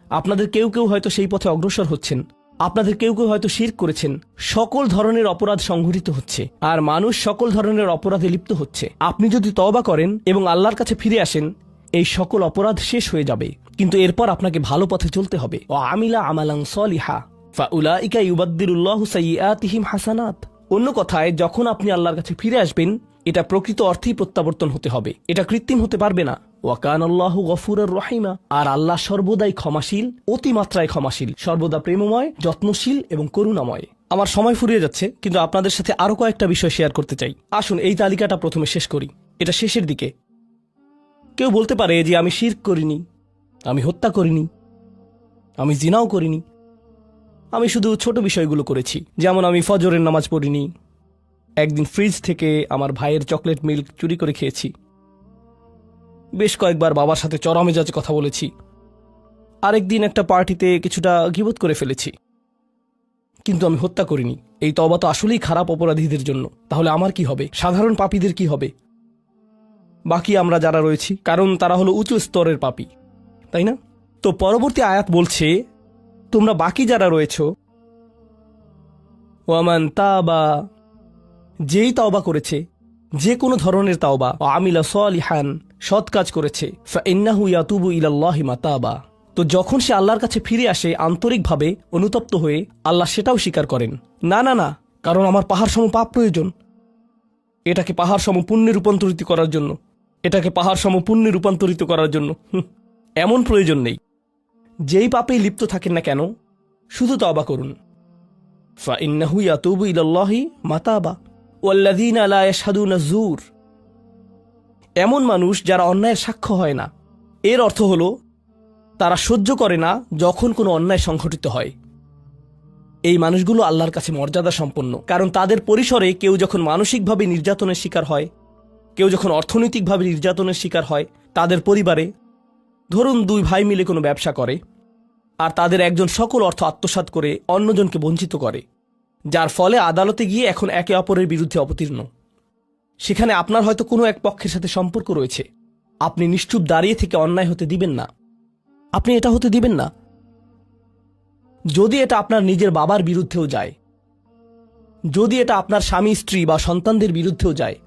আপনাদের কেউ কেউ হয়তো সেই পথে অগ্রসর হচ্ছেন, আপনাদের কেউ কেউ হয়তো শিরক করেছেন। সকল ধরনের অপরাধ সংঘটিত হচ্ছে আর মানুষ সকল ধরনের অপরাধে লিপ্ত হচ্ছে। আপনি যদি তওবা করেন এবং আল্লাহর কাছে ফিরে আসেন, এই সকল অপরাধ শেষ হয়ে যাবে। কিন্তু এরপর আপনাকে ভালো পথে চলতে হবে। ও আমিলা আমালান সলিহা ফাউলাইকা ইউবাদদিলুল্লাহু সাইয়্যাতিহিম হাসানাত। অন্য কথায়, যখন আপনি আল্লাহর কাছে ফিরে আসবেন, এটা প্রকৃত অর্থেই প্রত্যাবর্তন হতে হবে, এটা কৃত্রিম হতে পারবে না। ওয়াকানাল্লাহু গফুরুর রহিমা। আর আল্লাহ সর্বদাই ক্ষমাশীল, অতিমাত্রায় ক্ষমাশীল, সর্বদা প্রেমময়, যত্নশীল এবং করুণাময়। আমার সময় ফুরিয়ে যাচ্ছে, কিন্তু আপনাদের সাথে আরো কয়েকটা বিষয় শেয়ার করতে চাই। আসুন এই তালিকাটা প্রথমে শেষ করি। এটা শেষের দিকে। কেউ বলতে পারে যে আমি শিরক করিনি, আমি হত্যা করিনি, আমি জিনাও করিনি, আমি শুধু ছোট বিষয়গুলো করেছি। যেমন আমি ফজরের নামাজ পড়িনি, একদিন ফ্রিজ থেকে আমার ভাইয়ের চকলেট মিল্ক চুরি করে খেয়েছি, বেশ কয়েকবার বাবার সাথে চড়া মেজাজে কথা বলেছি, আরেকদিন একটা পার্টিতে কিছুটা গীবত করে ফেলেছি। কিন্তু আমি হত্যা করিনি। এই তওবা তো আসলেই খারাপ অপরাধীদের জন্য। তাহলে আমার কি হবে? সাধারণ পাপীদের কি হবে? বাকি আমরা যারা রয়েছি, কারণ তারা হলো উঁচু স্তরের পাপী, তাই না? তো পরবর্তী আয়াত বলছে, তোমরা বাকি যারা রয়েছ, ওয়ামান তাবা, যেই তাওবা করেছে, যে কোনো ধরনের তাওবা, আমিলা সালিহান, সৎ কাজ করেছে, ফাইন্নাহু ইয়াতুবু ইলাল্লাহি মাতাবা, তো যখন সে আল্লাহর কাছে ফিরে আসে আন্তরিকভাবে, অনুতপ্ত হয়ে, আল্লাহ সেটাও স্বীকার করেন। না না না, কারণ আমার পাহাড় সম পাপ প্রয়োজন, এটাকে পাহাড় সম পুণ্যে রূপান্তরিত করার জন্য, এটাকে পাহাড় সম পুণ্যে রূপান্তরিত করার জন্য এমন প্রয়োজন নেই। যেই পাপেই লিপ্ত থাকেন না কেন, শুধু তওবা করুন। ফাইন্নাহু ইয়াতুবু ইলাল্লাহি মাতাবা ওয়াল্লাযীনা লা ইয়াশহাদুনা যুর। এমন মানুষ যারা অন্যায়ের সাক্ষ্য হয় না। এর অর্থ হলো তারা সহ্য করে না যখন কোনো অন্যায় সংঘটিত হয়। এই মানুষগুলো আল্লাহর কাছে মর্যাদা সম্পন্ন, কারণ তাদের পরিসরে কেউ যখন মানসিকভাবে নির্যাতনের শিকার হয়, কেউ যখন অর্থনৈতিকভাবে নির্যাতনের শিকার হয়, তাদের পরিবারে, ধরুন দুই ভাই মিলে কোনো ব্যবসা করে আর তাদের একজন সকল অর্থ আত্মসাৎ করে অন্যজনকে বঞ্চিত করে, যার ফলে আদালতে গিয়ে এখন একে অপরের বিরুদ্ধে অবতীর্ণ। সেখানে আপনার হয়তো কোনো এক পক্ষের সাথে সম্পর্ক রয়েছে, আপনি নিশ্চুপ দাঁড়িয়ে থেকে অন্যায় হতে দিবেন না। আপনি এটা হতে দিবেন না। যদি এটা আপনার নিজের বাবার বিরুদ্ধেও যায়, যদি এটা আপনার স্বামী স্ত্রী বা সন্তানদের বিরুদ্ধেও যায়,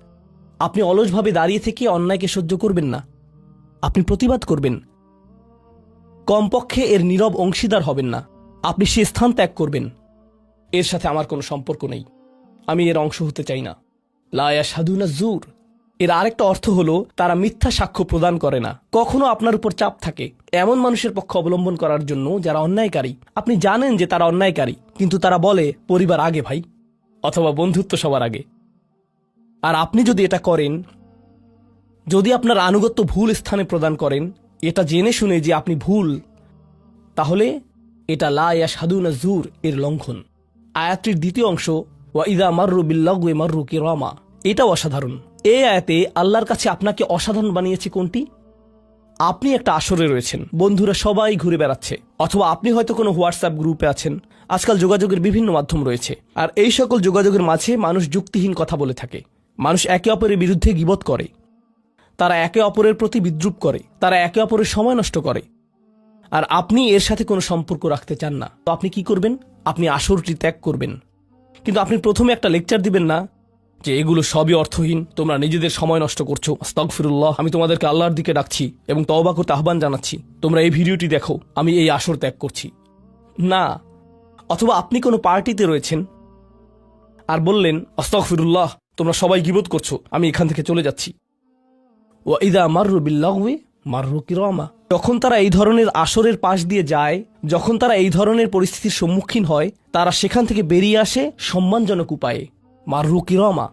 আপনি অলসভাবে দাঁড়িয়ে থেকে অন্যায়কে সহ্য করবেন না, আপনি প্রতিবাদ করবেন। কমপক্ষে এর নীরব অংশীদার হবেন না, আপনি সে স্থান ত্যাগ করবেন। এর সাথে আমার কোনো সম্পর্ক নেই, আমি এর অংশ হতে চাই না। লা ইয়াশহাদুনা যুর, এর আরেকটা অর্থ হলো তারা মিথ্যা সাক্ষ্য প্রদান করে না। কখনো আপনার উপর চাপ থাকে এমন মানুষের পক্ষ অবলম্বন করার জন্য যারা অন্যায়কারী। আপনি জানেন যে তারা অন্যায়কারী, কিন্তু তারা বলে পরিবার আগে ভাই, অথবা বন্ধুত্ব সবার আগে। আর আপনি যদি এটা করেন, যদি আপনার আনুগত্য ভুল স্থানে প্রদান করেন, এটা জেনে শুনে যে আপনি ভুল, তাহলে এটা লা ইয়াশহাদুনা যুর এর লঙ্ঘন। আয়াতটির দ্বিতীয় অংশ, ওয়া ইযা মাররু বিল্লাগwi মাররু কিরামা, এটাও অসাধারণ। এই আয়াতে আল্লাহর কাছে আপনাকে অসাধারণ বানিয়েছে কোনটি? আপনি একটা আসরে রয়েছেন, বন্ধুরা সবাই ঘুরে বেড়াচ্ছে, অথবা আপনি হয়তো কোনো হোয়াটসঅ্যাপ গ্রুপে আছেন। আজকাল যোগাযোগের বিভিন্ন মাধ্যম রয়েছে, আর এই সকল যোগাযোগের মাঝে মানুষ যুক্তিহীন কথা বলে থাকে, মানুষ একে অপরের বিরুদ্ধে গীবত করে, তারা একে অপরের প্রতি বিদ্রুপ করে, তারা একে অপরের সময় নষ্ট করে, আর আপনি এর সাথে কোনো সম্পর্ক রাখতে চান না। তো আপনি কি করবেন? আপনি আসরটি ত্যাগ করবেন। কিন্তু আপনি প্রথমে একটা লেকচার দিবেন না যে এগুলো সবই অর্থহীন, তোমরা নিজেদের সময় নষ্ট করছো, আস্তাগফিরুল্লাহ, আমি তোমাদেরকে আল্লাহর দিকে ডাকছি এবং তওবা করতে আহ্বান জানাচ্ছি, তোমরা এই ভিডিওটি দেখো, আমি এই আসর ত্যাগ করছি না। অথবা আপনি কোনো পার্টিতে রয়েছেন আর বললেন, আস্তাগফিরুল্লাহ, তোমরা সবাই গীবত করছো, আমি এখান থেকে চলে যাচ্ছি। ওয়া ইযা মাররু বিল্লাগwi মাররু কিরামা, যখন তারা এই ধরনের আসরের পাশ দিয়ে যায়, যখন তারা এই ধরনের পরিস্থিতির সম্মুখীন হয়, তারা সেখান থেকে বেরিয়ে আসে সম্মানজনক উপায়ে, মাররু কিরামা।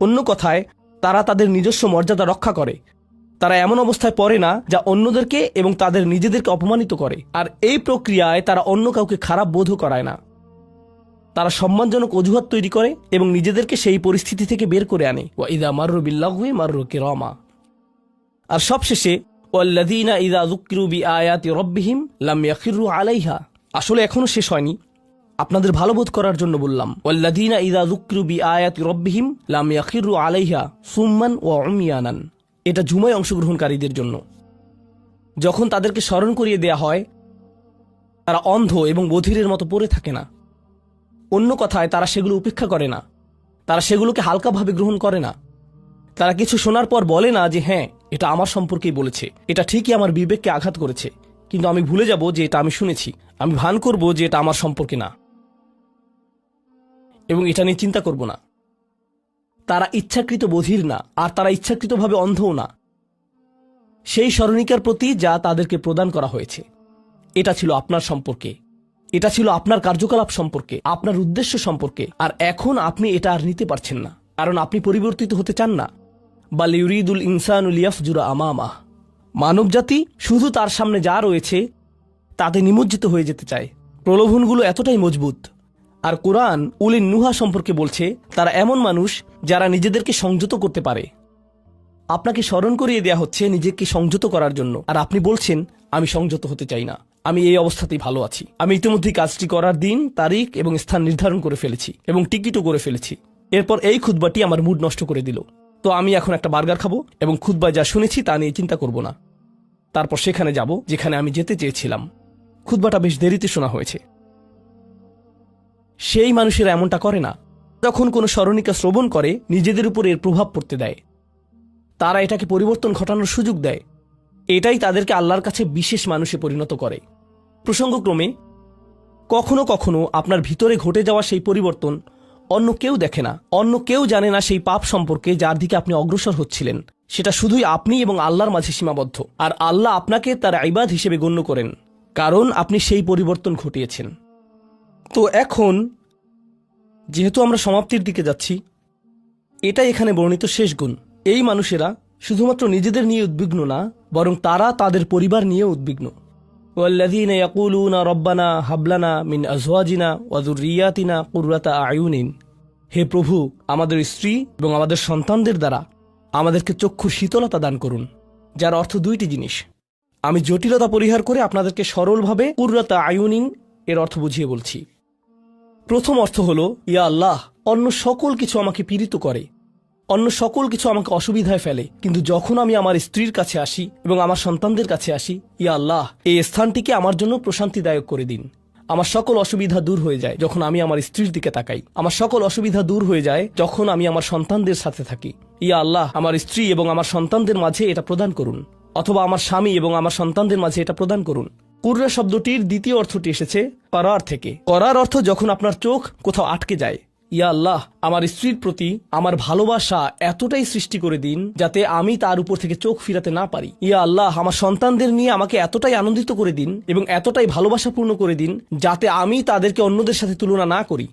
অন্য কথায়, তারা তাদের নিজস্ব মর্যাদা রক্ষা করে, তারা এমন অবস্থায় পড়ে না যা অন্যদেরকে এবং তাদের নিজেদেরকে অপমানিত করে। আর এই প্রক্রিয়ায় তারা অন্য কাউকে খারাপ বোধও করায় না, তারা সম্মানজনক অজুহাত তৈরি করে এবং নিজেদেরকে সেই পরিস্থিতি থেকে বের করে আনে। ওয়া ইযা মাররু বিল্লাগwi মাররু কিরামা। আর সবশেষে, ওয়াল্লাযীনা ইযা যুকিরু বিআয়াতি রাব্বিহিম লাম ইয়াখিরু আলাইহা। আসলে এখনো শেষ হয়নি, আপনাদের ভালো বোধ করার জন্য বললাম। ওয়াল্লাযীনা ইযা যুকিরু বিআয়াতি রাব্বিহিম লাম ইয়াখিরু আলাইহা সুম্মান ওয়া উময়ানান। এটা জুমায় অংশগ্রহণকারীদের জন্য। যখন তাদেরকে স্মরণ করিয়ে দেয়া হয় তারা অন্ধ এবং বধিরের মতো পড়ে থাকে না। অন্য কথায়, তারা সেগুলো উপেক্ষা করে না, তারা সেগুলোকে হালকাভাবে গ্রহণ করে না। তারা কিছু শোনার পর বলে না যে হ্যাঁ, এটা আমার সম্পর্কেই বলেছে, এটা ঠিকই আমার বিবেককে আঘাত করেছে, কিন্তু আমি ভুলে যাব যে এটা আমি শুনেছি, আমি ভান করব যে এটা আমার সম্পর্কে না এবং এটা নিয়ে চিন্তা করব না। তারা ইচ্ছাকৃত বধির না, আর তারা ইচ্ছাকৃতভাবে অন্ধও না। সেই স্মরণিকার প্রতি যা তাদেরকে প্রদান করা হয়েছে, এটা ছিল আপনার সম্পর্কে, এটা ছিল আপনার কার্যকলাপ সম্পর্কে, আপনার উদ্দেশ্য সম্পর্কে। আর এখন আপনি এটা আর নিতে পারছেন না, কারণ আপনি পরিবর্তিত হতে চান না। বাল ইউরিদুল ইনসানুল ইয়াফজুরা আমামাহ, মানবজাতি শুধু তার সামনে যা রয়েছে তাতে নিমজ্জিত হয়ে যেতে চায়। প্রলোভনগুলো এতটাই মজবুত। আর কোরআন উলিন নুহা সম্পর্কে বলছে, তারা এমন মানুষ যারা নিজেদেরকে সংযত করতে পারে। আপনাকে স্মরণ করিয়ে দেয়া হচ্ছে নিজেকে সংযত করার জন্য, আর আপনি বলছেন আমি সংযত হতে চাই না, আমি এই অবস্থাতেই ভালো আছি। আমি ইতিমধ্যেই কাজটি করার দিন, তারিখ এবং স্থান নির্ধারণ করে ফেলেছি এবং টিকিটও করে ফেলেছি। এরপর এই খুতবাটি আমার মুড নষ্ট করে দিল। তো আমি এখন একটা বার্গার খাবো এবং খুতবায় যা শুনেছি তা নিয়ে চিন্তা করব না। তারপর সেখানে যাব যেখানে আমি যেতে চেয়েছিলাম। খুতবাটা বেশ দেরিতে শোনা হয়েছে। সেই মানুষেরা এমনটা করে না। যখন কোনো স্মরণিকা শ্রবণ করে, নিজেদের উপর এর প্রভাব পড়তে দেয়, তারা এটাকে পরিবর্তন ঘটানোর সুযোগ দেয়। এটাই তাদেরকে আল্লাহর কাছে বিশেষ মানুষে পরিণত করে। প্রসঙ্গক্রমে কখনো কখনো আপনার ভিতরে ঘটে যাওয়া সেই পরিবর্তন অন্য কেউ দেখে না, অন্য কেউ জানে না সেই পাপ সম্পর্কে যার দিকে আপনি অগ্রসর হচ্ছিলেন। সেটা শুধুই আপনি এবং আল্লাহর মাঝে সীমাবদ্ধ, আর আল্লাহ আপনাকে তার ইবাদ হিসেবে গণ্য করেন, কারণ আপনি সেই পরিবর্তন ঘটিয়েছেন। তো এখন যেহেতু আমরা সমাপ্তির দিকে যাচ্ছি, এটাই এখানে বর্ণিত শেষ গুণ। এই মানুষেরা শুধুমাত্র নিজেদের নিয়ে উদ্বিগ্ন না, বরং তারা তাদের পরিবার নিয়ে উদ্বিগ্ন। ওয়াল্লাযীনা ইয়াকুলুনা রব্বানা হাবলানা মিন আজওয়াজিনা ওয়া যুররিয়াতিনা কুররাতা আয়ুনিন, হে প্রভু, আমাদের স্ত্রী এবং আমাদের সন্তানদের দ্বারা আমাদেরকে চক্ষুর শীতলতা দান করুন, যার অর্থ দুইটি জিনিস। আমি জটিলতা পরিহার করে আপনাদেরকে সরলভাবে কুররাতা আয়ুনিন এর অর্থ বুঝিয়ে বলছি। প্রথম অর্থ হলো, ইয়া আল্লাহ, অন্য সকল কিছু আমাকে পীড়িত করে, অন্য সকল কিছু আমাকে অসুবিধায় ফেলে, কিন্তু যখন আমি আমার স্ত্রীর কাছে আসি এবং আমার সন্তানদের কাছে আসি, ইয়া আল্লাহ, এই স্থানটিকে আমার জন্য প্রশান্তিদায়ক করে দিন। আমার সকল অসুবিধা দূর হয়ে যায় যখন আমি আমার স্ত্রীর দিকে তাকাই, আমার সকল অসুবিধা দূর হয়ে যায় যখন আমি আমার সন্তানদের সাথে থাকি। ইয়া আল্লাহ, আমার স্ত্রী এবং আমার সন্তানদের মাঝে এটা প্রদান করুন, অথবা আমার স্বামী এবং আমার সন্তানদের মাঝে এটা প্রদান করুন। কুররা শব্দটির দ্বিতীয় অর্থটি এসেছে করার থেকে। করার অর্থ যখন আপনার চোখ কোথাও আটকে যায়। ইয়া আল্লাহ, আমার স্ত্রীর প্রতি আমার ভালোবাসা এতটাই সৃষ্টি করে দিন যাতে আমি তার উপর থেকে চোখ ফিরাতে না পারি। ইয়া আল্লাহ, আমার সন্তানদের নিয়ে আমাকে এতটাই আনন্দিত করে দিন এবং এতটাই ভালোবাসাপূর্ণ করে দিন যাতে আমি তাদেরকে অন্যদের সাথে তুলনা না করি।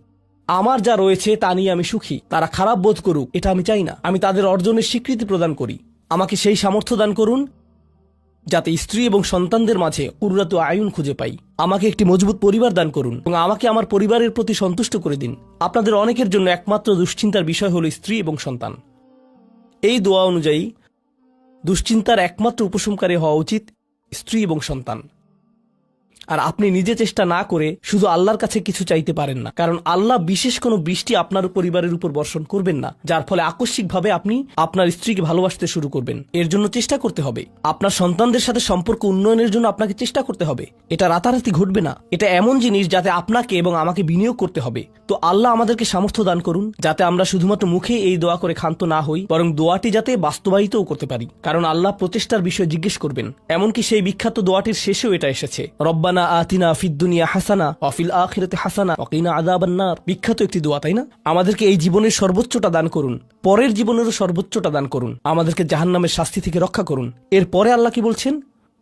আমার যা রয়েছে তা নিয়ে আমি সুখী, তারা খারাপ বোধ করুক এটা আমি চাই না। আমি তাদের অর্জনের স্বীকৃতি প্রদান করি। আমাকে সেই সামর্থ্য দান করুন যাতে স্ত্রী এবং সন্তানদের মাঝে কুররাতু আয়ুন খুঁজে পাই। আমাকে একটি মজবুত পরিবার দান করুন এবং আমাকে আমার পরিবারের প্রতি সন্তুষ্ট করে দিন। আপনাদের অনেকের জন্য একমাত্র দুশ্চিন্তার বিষয় হলো স্ত্রী এবং সন্তান। এই দোয়া অনুযায়ী দুশ্চিন্তার একমাত্র উপশমকারী হওয়া উচিত স্ত্রী এবং সন্তান। আর আপনি নিজে চেষ্টা না করে শুধু আল্লাহর কাছে কিছু চাইতে পারেন না, কারণ আল্লাহ বিশেষ কোনো বৃষ্টি আপনার পরিবারের উপর বর্ষণ করবেন না, যার ফলে আকস্মিকভাবে আপনি আপনার স্ত্রীকে ভালোবাসতে শুরু করবেন। এর জন্য চেষ্টা করতে হবে। আপনার সন্তানদের সাথে সম্পর্ক উন্নয়নের জন্য আপনাকে চেষ্টা করতে হবে। এটা রাতারাতি ঘটবে না। এটা এমন জিনিস যাতে আপনাকে এবং আমাকে বিনিয়োগ করতে হবে। তো আল্লাহ আমাদেরকে সামর্থ্য দান করুন যাতে আমরা শুধুমাত্র মুখে এই দোয়া করে ক্ষান্ত না হই, বরং দোয়াটি যাতে বাস্তবায়িতও করতে পারি, কারণ আল্লাহ প্রচেষ্টার বিষয়ে জিজ্ঞেস করবেন। এমনকি সেই বিখ্যাত দোয়াটির শেষেও এটা এসেছে, রব্বানা আতিনা ফিদ দুনিয়া হাসানা ওয়া ফিল আখিরাতি হাসানা ওয়া কিনা আযাবান নার। বিখ্যাত একটি দোয়া, তাই না? আমাদেরকে এই জীবনের সর্বোচ্চটা দান করুন, পরের জীবনেরও সর্বোচ্চটা দান করুন, আমাদেরকে জাহান্নামের শাস্তি থেকে রক্ষা করুন। এরপরে আল্লাহ কি বলছেন?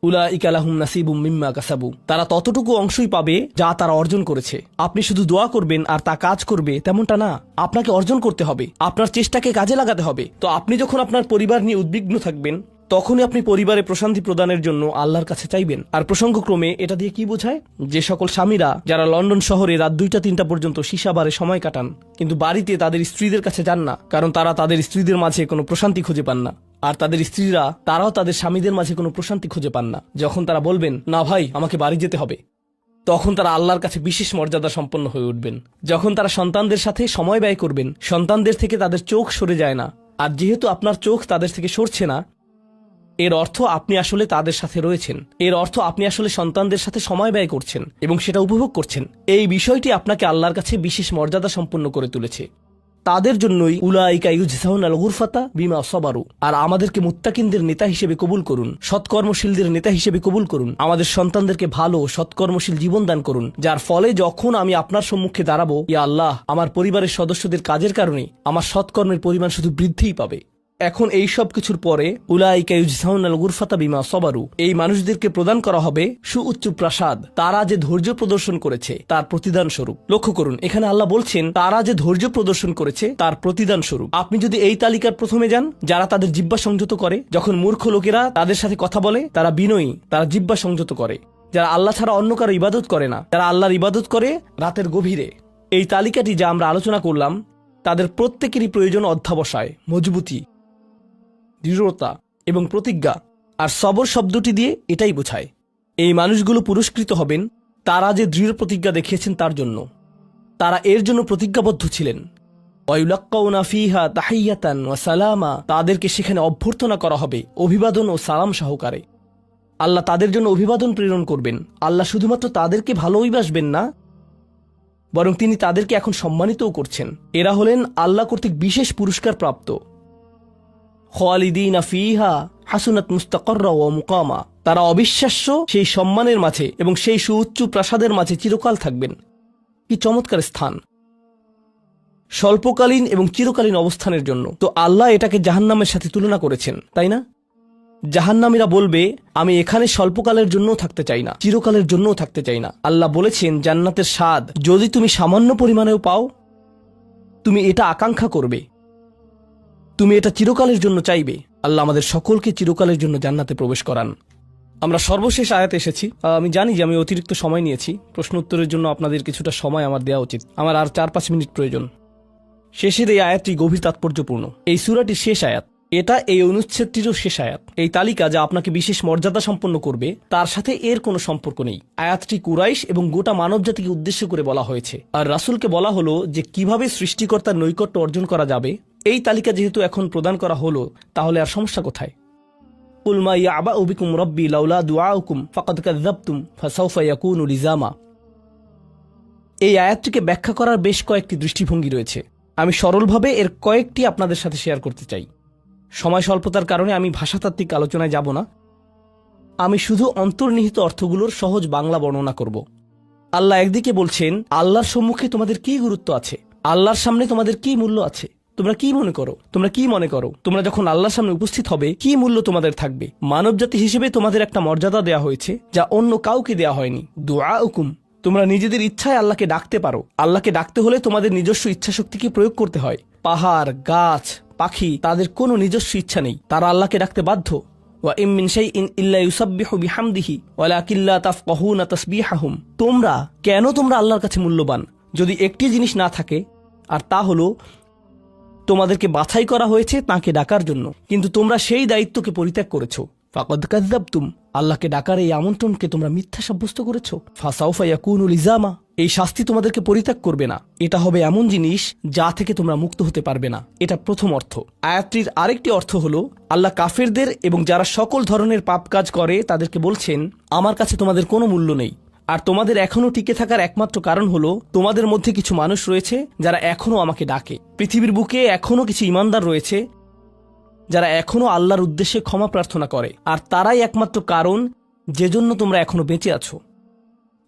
উলাইকা লাহুম নাসিবুম মিম্মা কাসাবু। তারা ততটুকু অংশই পাবে যা তারা অর্জন করেছে। আপনি শুধু দোয়া করবেন আর তা কাজ করবে তেমনটা না। আপনাকে অর্জন করতে হবে, আপনার চেষ্টাকে কাজে লাগাতে হবে। তো আপনি যখন আপনার পরিবার নিয়ে উদ্বিগ্ন থাকবেন, তখনই আপনি পরিবারে প্রশান্তি প্রদানের জন্য আল্লাহর কাছে চাইবেন। আর প্রসঙ্গক্রমে এটা দিয়ে কি বোঝায়? যে সকল স্বামীরা যারা লন্ডন শহরে রাত 2টা-3টা পর্যন্ত সীসা বারে সময় কাটান, কিন্তু বাড়িতে তাদের স্ত্রীদের কাছে যান না, কারণ তারা তাদের স্ত্রীদের মাঝে কোনো প্রশান্তি খুঁজে পান না। আর তাদের স্ত্রীরা তারাও তাদের স্বামীদের মাঝে কোনো প্রশান্তি খুঁজে পান না। যখন তারা বলবেন, না ভাই আমাকে বাড়ি যেতে হবে, তখন তারা আল্লাহর কাছে বিশেষ মর্যাদা সম্পন্ন হয়ে উঠবেন। যখন তারা সন্তানদের সাথে সময় ব্যয় করবেন, সন্তানদের থেকে তাদের চোখ সরে যায় না। আর যেহেতু আপনার চোখ তাদের থেকে সরছে না, এর অর্থ আপনি আসলে তাদের সাথে রয়েছেন, এর অর্থ আপনি আসলে সন্তানদের সাথে সময় ব্যয় করছেন এবং সেটা উপভোগ করছেন। এই বিষয়টি আপনাকে আল্লাহর কাছে বিশেষ মর্যাদা সম্পন্ন করে তুলেছে। তাদের জন্যই উলাইকা ইউজজাউনাল গুরফাতা বিমা সাবারু। আর আমাদেরকে মুত্তাকিনদের নেতা হিসেবে কবুল করুন, সৎকর্মশীলদের নেতা হিসেবে কবুল করুন। আমাদের সন্তানদেরকে ভালো সৎকর্মশীল জীবন দান করুন, যার ফলে যখন আমি আপনার সম্মুখে দাঁড়াবো, ইয়া আল্লাহ, আমার পরিবারের সদস্যদের কাজের কারণে আমার সৎকর্মের পরিমাণ শুধু বৃদ্ধিই পাবে। এখন এই সব কিছুর পরে উলাইকা ইউজজাউনাল গুরফাতা বিমা সাবারু, এই মানুষদেরকে প্রদান করা হবে সুউচ্চ প্রাসাদ, তারা যে ধৈর্য প্রদর্শন করেছে তার প্রতিদান স্বরূপ। লক্ষ্য করুন, এখানে আল্লাহ বলছেন তারা যে ধৈর্য প্রদর্শন করেছে তার প্রতিদান স্বরূপ। আপনি যদি এই তালিকার প্রথমে যান, যারা তাদের জিহ্বা সংযত করে, যখন মূর্খ লোকেরা তাদের সাথে কথা বলে তারা বিনয়ী, তারা জিহ্বা সংযত করে, যারা আল্লাহ ছাড়া অন্য কারো ইবাদত করে না, যারা আল্লাহর ইবাদত করে রাতের গভীরে। এই তালিকাটি যা আমরা আলোচনা করলাম, তাদের প্রত্যেকেরই প্রয়োজন অধ্যাবসায়, মজবুতি, দৃঢ়তা এবং প্রতিজ্ঞা। আর সবর শব্দটি দিয়ে এটাই বোঝায়। এই মানুষগুলো পুরস্কৃত হবেন তারা যে দৃঢ় প্রতিজ্ঞা দেখিয়েছেন তার জন্য। তারা এর জন্য প্রতিজ্ঞাবদ্ধ ছিলেন। ওয়ায়ুলাক্কাউনা ফিহা তাহিয়াতান ওয়া সালামা, তাদেরকে সেখানে অভ্যর্থনা করা হবে অভিবাদন ও সালাম সহকারে। আল্লাহ তাদের জন্য অভিবাদন প্রেরণ করবেন। আল্লাহ শুধুমাত্র তাদেরকে ভালোবাসবেন না, বরং তিনি তাদেরকে এখন সম্মানিতও করছেন। এরা হলেন আল্লাহ কর্তৃক বিশেষ পুরস্কার প্রাপ্ত। খালিদিনা ফিহা হাসুনাত মুস্তাকাররা ওয়া মুকামা, তারা অবিশ্বাস্য সেই সম্মানের মাঝে এবং সেই সুউচ্চ প্রাসাদের মাঝে চিরকাল থাকবেন। কি চমৎকার স্থান, স্বল্পকালীন এবং চিরকালীন অবস্থানের জন্য। তো আল্লাহ এটাকে জাহান্নামের সাথে তুলনা করেছেন, তাই না? জাহান্নামীরা বলবে, আমি এখানে স্বল্পকালের জন্যও থাকতে চাই না, চিরকালের জন্যও থাকতে চাই না। আল্লাহ বলেছেন, জান্নাতের স্বাদ যদি তুমি সামান্য পরিমাণেও পাও, তুমি এটা আকাঙ্ক্ষা করবে, তুমি এটা চিরকালের জন্য চাইবে। আল্লাহ আমাদের সকলকে চিরকালের জন্য জান্নাতে প্রবেশ করান। আমরা সর্বশেষ আয়াতে এসেছি। আমি জানি যে আমি অতিরিক্ত সময় নিয়েছি, প্রশ্ন উত্তরের জন্য আপনাদের কিছুটা সময় আমার দেওয়া উচিত। আমার আর 4-5 মিনিট প্রয়োজন। শেষের এই আয়াতটি গভীর তাৎপর্যপূর্ণ। এই সূরাটির শেষ আয়াত, এটা এই অনুচ্ছেদটিরও শেষ আয়াত। এই তালিকা যা আপনাকে বিশেষ মর্যাদা সম্পন্ন করবে তার সাথে এর কোনো সম্পর্ক নেই। আয়াতটি কুরাইশ এবং গোটা মানবজাতিকে উদ্দেশ্য করে বলা হয়েছে। আর রাসূলকে বলা হলো যে কিভাবে সৃষ্টিকর্তার নৈকট্য অর্জন করা যাবে। এই তালিকা যেহেতু এখন প্রদান করা হলো, তাহলে আর সমস্যা কোথায়? কুল মা ইয়াবাউ বিকুম রাব্বি লাউলা দুআউকুম ফাকাদ কাযাবতুম ফাসাউফা ইয়াকুনু লিজামা। এই আয়াতটিকে ব্যাখ্যা করার বেশ কয়েকটি দৃষ্টিভঙ্গি রয়েছে। আমি সরলভাবে এর কয়েকটি আপনাদের সাথে শেয়ার করতে চাই। সময় স্বল্পতার কারণে আমি ভাষাতাত্ত্বিক আলোচনায় যাব না। আমি শুধু অন্তর্নিহিত অর্থগুলোর সহজ বাংলা বর্ণনা করব। আল্লাহ একদিকে বলছেন, আল্লাহর সম্মুখে তোমাদের কি গুরুত্ব আছে, আল্লাহর সামনে তোমাদের কি মূল্য আছে, তোমরা কি মনে করো, তোমরা যখন আল্লাহর সামনে উপস্থিত হবে কি মূল্য তোমাদের থাকবে। মানবজাতি হিসেবে তোমাদের একটা মর্যাদা দেয়া হয়েছে যা অন্য কাউকে দেয়া হয়নি। দুআউকুম, তোমরা নিজেদের ইচ্ছায় আল্লাহকে ডাকতে পারো। আল্লাহকে ডাকতে হলে তোমাদের নিজস্ব ইচ্ছাশক্তিকে প্রয়োগ করতে হয়। পাহাড়, গাছ, পাখি, তাদের কোনো নিজস্ব ইচ্ছা নেই, তারা আল্লাহকে ডাকতে বাধ্য। ওয়া ইম মিন শাইইন ইল্লা ইউসাব্বিহু বিহামদিহি ওয়ালাকিন লা তাফকাহুনা তাসবিহাহুম। তোমরা আল্লাহর কাছে মূল্যবান যদি একটি জিনিস না থাকে, আর তা হলো তোমাদেরকে বাছাই করা হয়েছে তাকে ডাকার জন্য, কিন্তু তোমরা সেই দায়িত্বকে পরিত্যাগ করেছো। ফাকাদ কাযাবতুম, আল্লাহকে ডাকার এই আমন্ত্রণকে তোমরা মিথ্যা সাব্যস্ত করেছো। ফাসাউফা ইয়াকুনু লিজামা, এই শাস্তি তোমাদেরকে পরিত্যাগ করবে না। এটা হবে এমন জিনিস যা থেকে তোমরা মুক্ত হতে পারবে না। এটা প্রথম অর্থ। আয়াতটির আরেকটি অর্থ হলো, আল্লাহ কাফেরদের এবং যারা সকল ধরনের পাপ কাজ করে তাদেরকে বলছেন, আমার কাছে তোমাদের কোনো মূল্য নেই। আর তোমাদের এখনো টিকে থাকার একমাত্র কারণ হলো তোমাদের মধ্যে কিছু মানুষ রয়েছে যারা এখনো আমাকে ডাকে। পৃথিবীর বুকে এখনো কিছু ইমানদার রয়েছে যারা এখনো আল্লাহর উদ্দেশ্যে ক্ষমা প্রার্থনা করে, আর তারাই একমাত্র কারণ যে জন্য তোমরা এখনো বেঁচে আছো।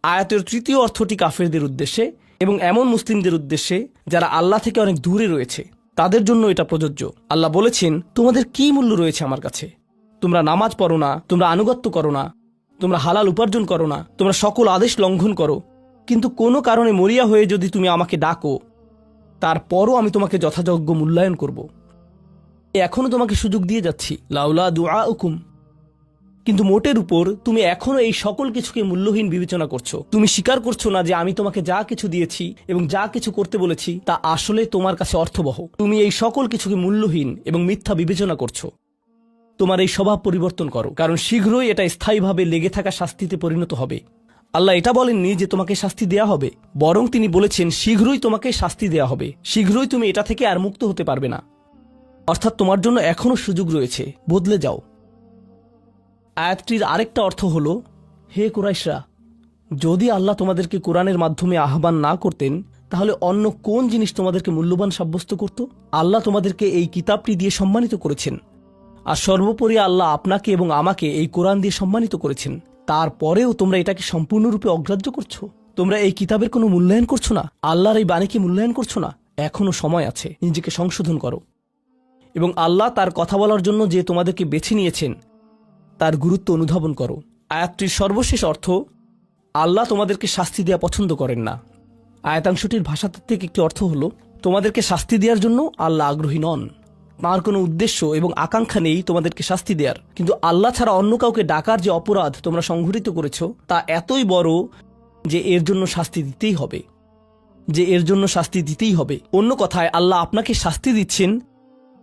আয়াতের তৃতীয় অর্থটি কাফেরদের উদ্দেশ্যে এবং এমন মুসলিমদের উদ্দেশ্যে যারা আল্লাহ থেকে অনেক দূরে রয়েছে, তাদের জন্য এটা প্রযোজ্য। আল্লাহ বলেছেন, তোমাদের কি মূল্য রয়েছে আমার কাছে? তোমরা নামাজ পড়ো না, তোমরা আনুগত্য করো না, তোমরা হালাল উপার্জন করো না, তোমরা সকল আদেশ লঙ্ঘন করো, কিন্তু কোনো কারণে মরিয়া হয়ে যদি তুমি আমাকে ডাকো, তারপরও আমি তোমাকে যথাযোগ্য মূল্যায়ন করব। এখনো তোমাকে সুযোগ দিয়ে যাচ্ছি, লাউলা দুআউকুম, কিন্তু মোটের উপর তুমি এখনো এই সকল কিছুকে মূল্যহীন বিবেচনা করছো। তুমি স্বীকার করছো না যে আমি তোমাকে যা কিছু দিয়েছি এবং যা কিছু করতে বলেছি তা আসলে তোমার কাছে অর্থবহ। তুমি এই সকল কিছুকে মূল্যহীন এবং মিথ্যা বিবেচনা করছো। তোমার এই স্বভাব পরিবর্তন করো, কারণ শীঘ্রই এটা স্থায়ীভাবে লেগে থাকা শাস্তিতে পরিণত হবে। আল্লাহ এটা বলেননি যে তোমাকে শাস্তি দেয়া হবে, বরং তিনি বলেছেন শীঘ্রই তোমাকে শাস্তি দেয়া হবে, শীঘ্রই তুমি এটা থেকে আর মুক্ত হতে পারবে না। অর্থাৎ তোমার জন্য এখনো সুযোগ রয়েছে, বদলে যাও। আয়াতটির আরেকটা অর্থ হলো, হে কুরাইশরা, যদি আল্লাহ তোমাদেরকে কোরআনের মাধ্যমে আহ্বান না করতেন তাহলে অন্য কোন জিনিস তোমাদেরকে মূল্যবান সাব্যস্ত করত? আল্লাহ তোমাদেরকে এই কিতাবটি দিয়ে সম্মানিত করেছেন, আর সর্বোপরি আল্লাহ আপনাকে এবং আমাকে এই কোরআন দিয়ে সম্মানিত করেছেন। তারপরেও তোমরা এটাকে সম্পূর্ণরূপে অগ্রাহ্য করছো। তোমরা এই কিতাবের কোনো মূল্যায়ন করছো না, আল্লাহর এই বাণীকে মূল্যায়ন করছো না। এখনো সময় আছে, নিজেকে সংশোধন করো এবং আল্লাহ তার কথা বলার জন্য যে তোমাদেরকে বেছে নিয়েছেন তার গুরুত্ব অনুধাবন করো। আয়াতটির সর্বশেষ অর্থ, আল্লাহ তোমাদেরকে শাস্তি দেওয়া পছন্দ করেন না। আয়াতাংশটির ভাষাতাত্ত্বিক একটি অর্থ হলো, তোমাদেরকে শাস্তি দেওয়ার জন্য আল্লাহ আগ্রহী নন। তাঁর কোনো উদ্দেশ্য এবং আকাঙ্ক্ষা নেই তোমাদেরকে শাস্তি দেওয়ার। কিন্তু আল্লাহ ছাড়া অন্য কাউকে ডাকার যে অপরাধ তোমরা সংঘটিত করেছো তা এতই বড় যে এর জন্য শাস্তি দিতেই হবে। অন্য কথায় আল্লাহ আপনাকে শাস্তি দিচ্ছেন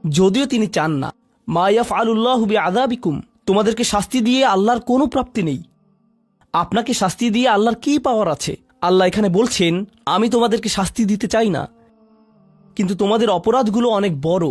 যদিও তিনি চান না। মা ইয়াফআলুল্লাহু বিআযাবিকুম, তোমাদেরকে শাস্তি দিয়ে আল্লাহর কোনো প্রাপ্তি নেই। আপনাকে শাস্তি দিয়ে আল্লাহর কি পাওয়ার আছে? আল্লাহ এখানে বলছেন, আমি তোমাদেরকে শাস্তি দিতে চাই না, কিন্তু তোমাদের অপরাধগুলো অনেক বড়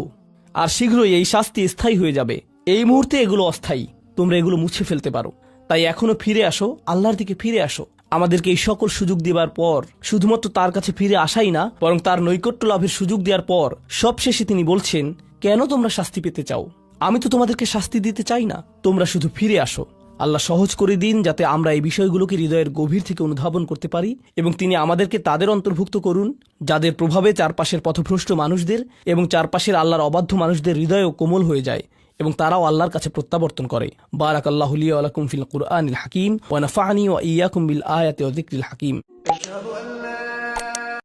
আর শীঘ্রই এই শাস্তি স্থায়ী হয়ে যাবে। এই মুহূর্তে এগুলো অস্থায়ী, তোমরা এগুলো মুছে ফেলতে পারো। তাই এখনো ফিরে আসো, আল্লাহর দিকে ফিরে আসো। আমাদেরকে এই সকল সুযোগ দেওয়ার পর শুধুমাত্র তার কাছে ফিরে আসাই না, বরং তার নৈকট্য লাভের সুযোগ দেওয়ার পর সবশেষে তিনি বলছেন, কেন তোমরা শাস্তি পেতে চাও? আমি তো তোমাদেরকে শাস্তি দিতে চাই না, তোমরা শুধু ফিরে আসো। আল্লাহ সহজ করে দিন যাতে আমরা এই বিষয়গুলোকে হৃদয়ের গভীর থেকে অনুধাবন করতে পারি এবং তিনি আমাদেরকে তাদের অন্তর্ভুক্ত করুন যাদের প্রভাবে চারপাশের পথভ্রষ্ট মানুষদের এবং চারপাশের আল্লাহর অবাধ্য মানুষদের হৃদয়ও কোমল হয়ে যায় এবং তারাও আল্লাহর কাছে প্রত্যাবর্তন করে। বারাকাল্লাহু লি ওয়া লাকুম ফিল কুরআনিল হাকিম ওয়া নাফা'নি ওয়া ইয়্যাকুম বিল আয়াতি ওয়া যিকরিল হাকিম।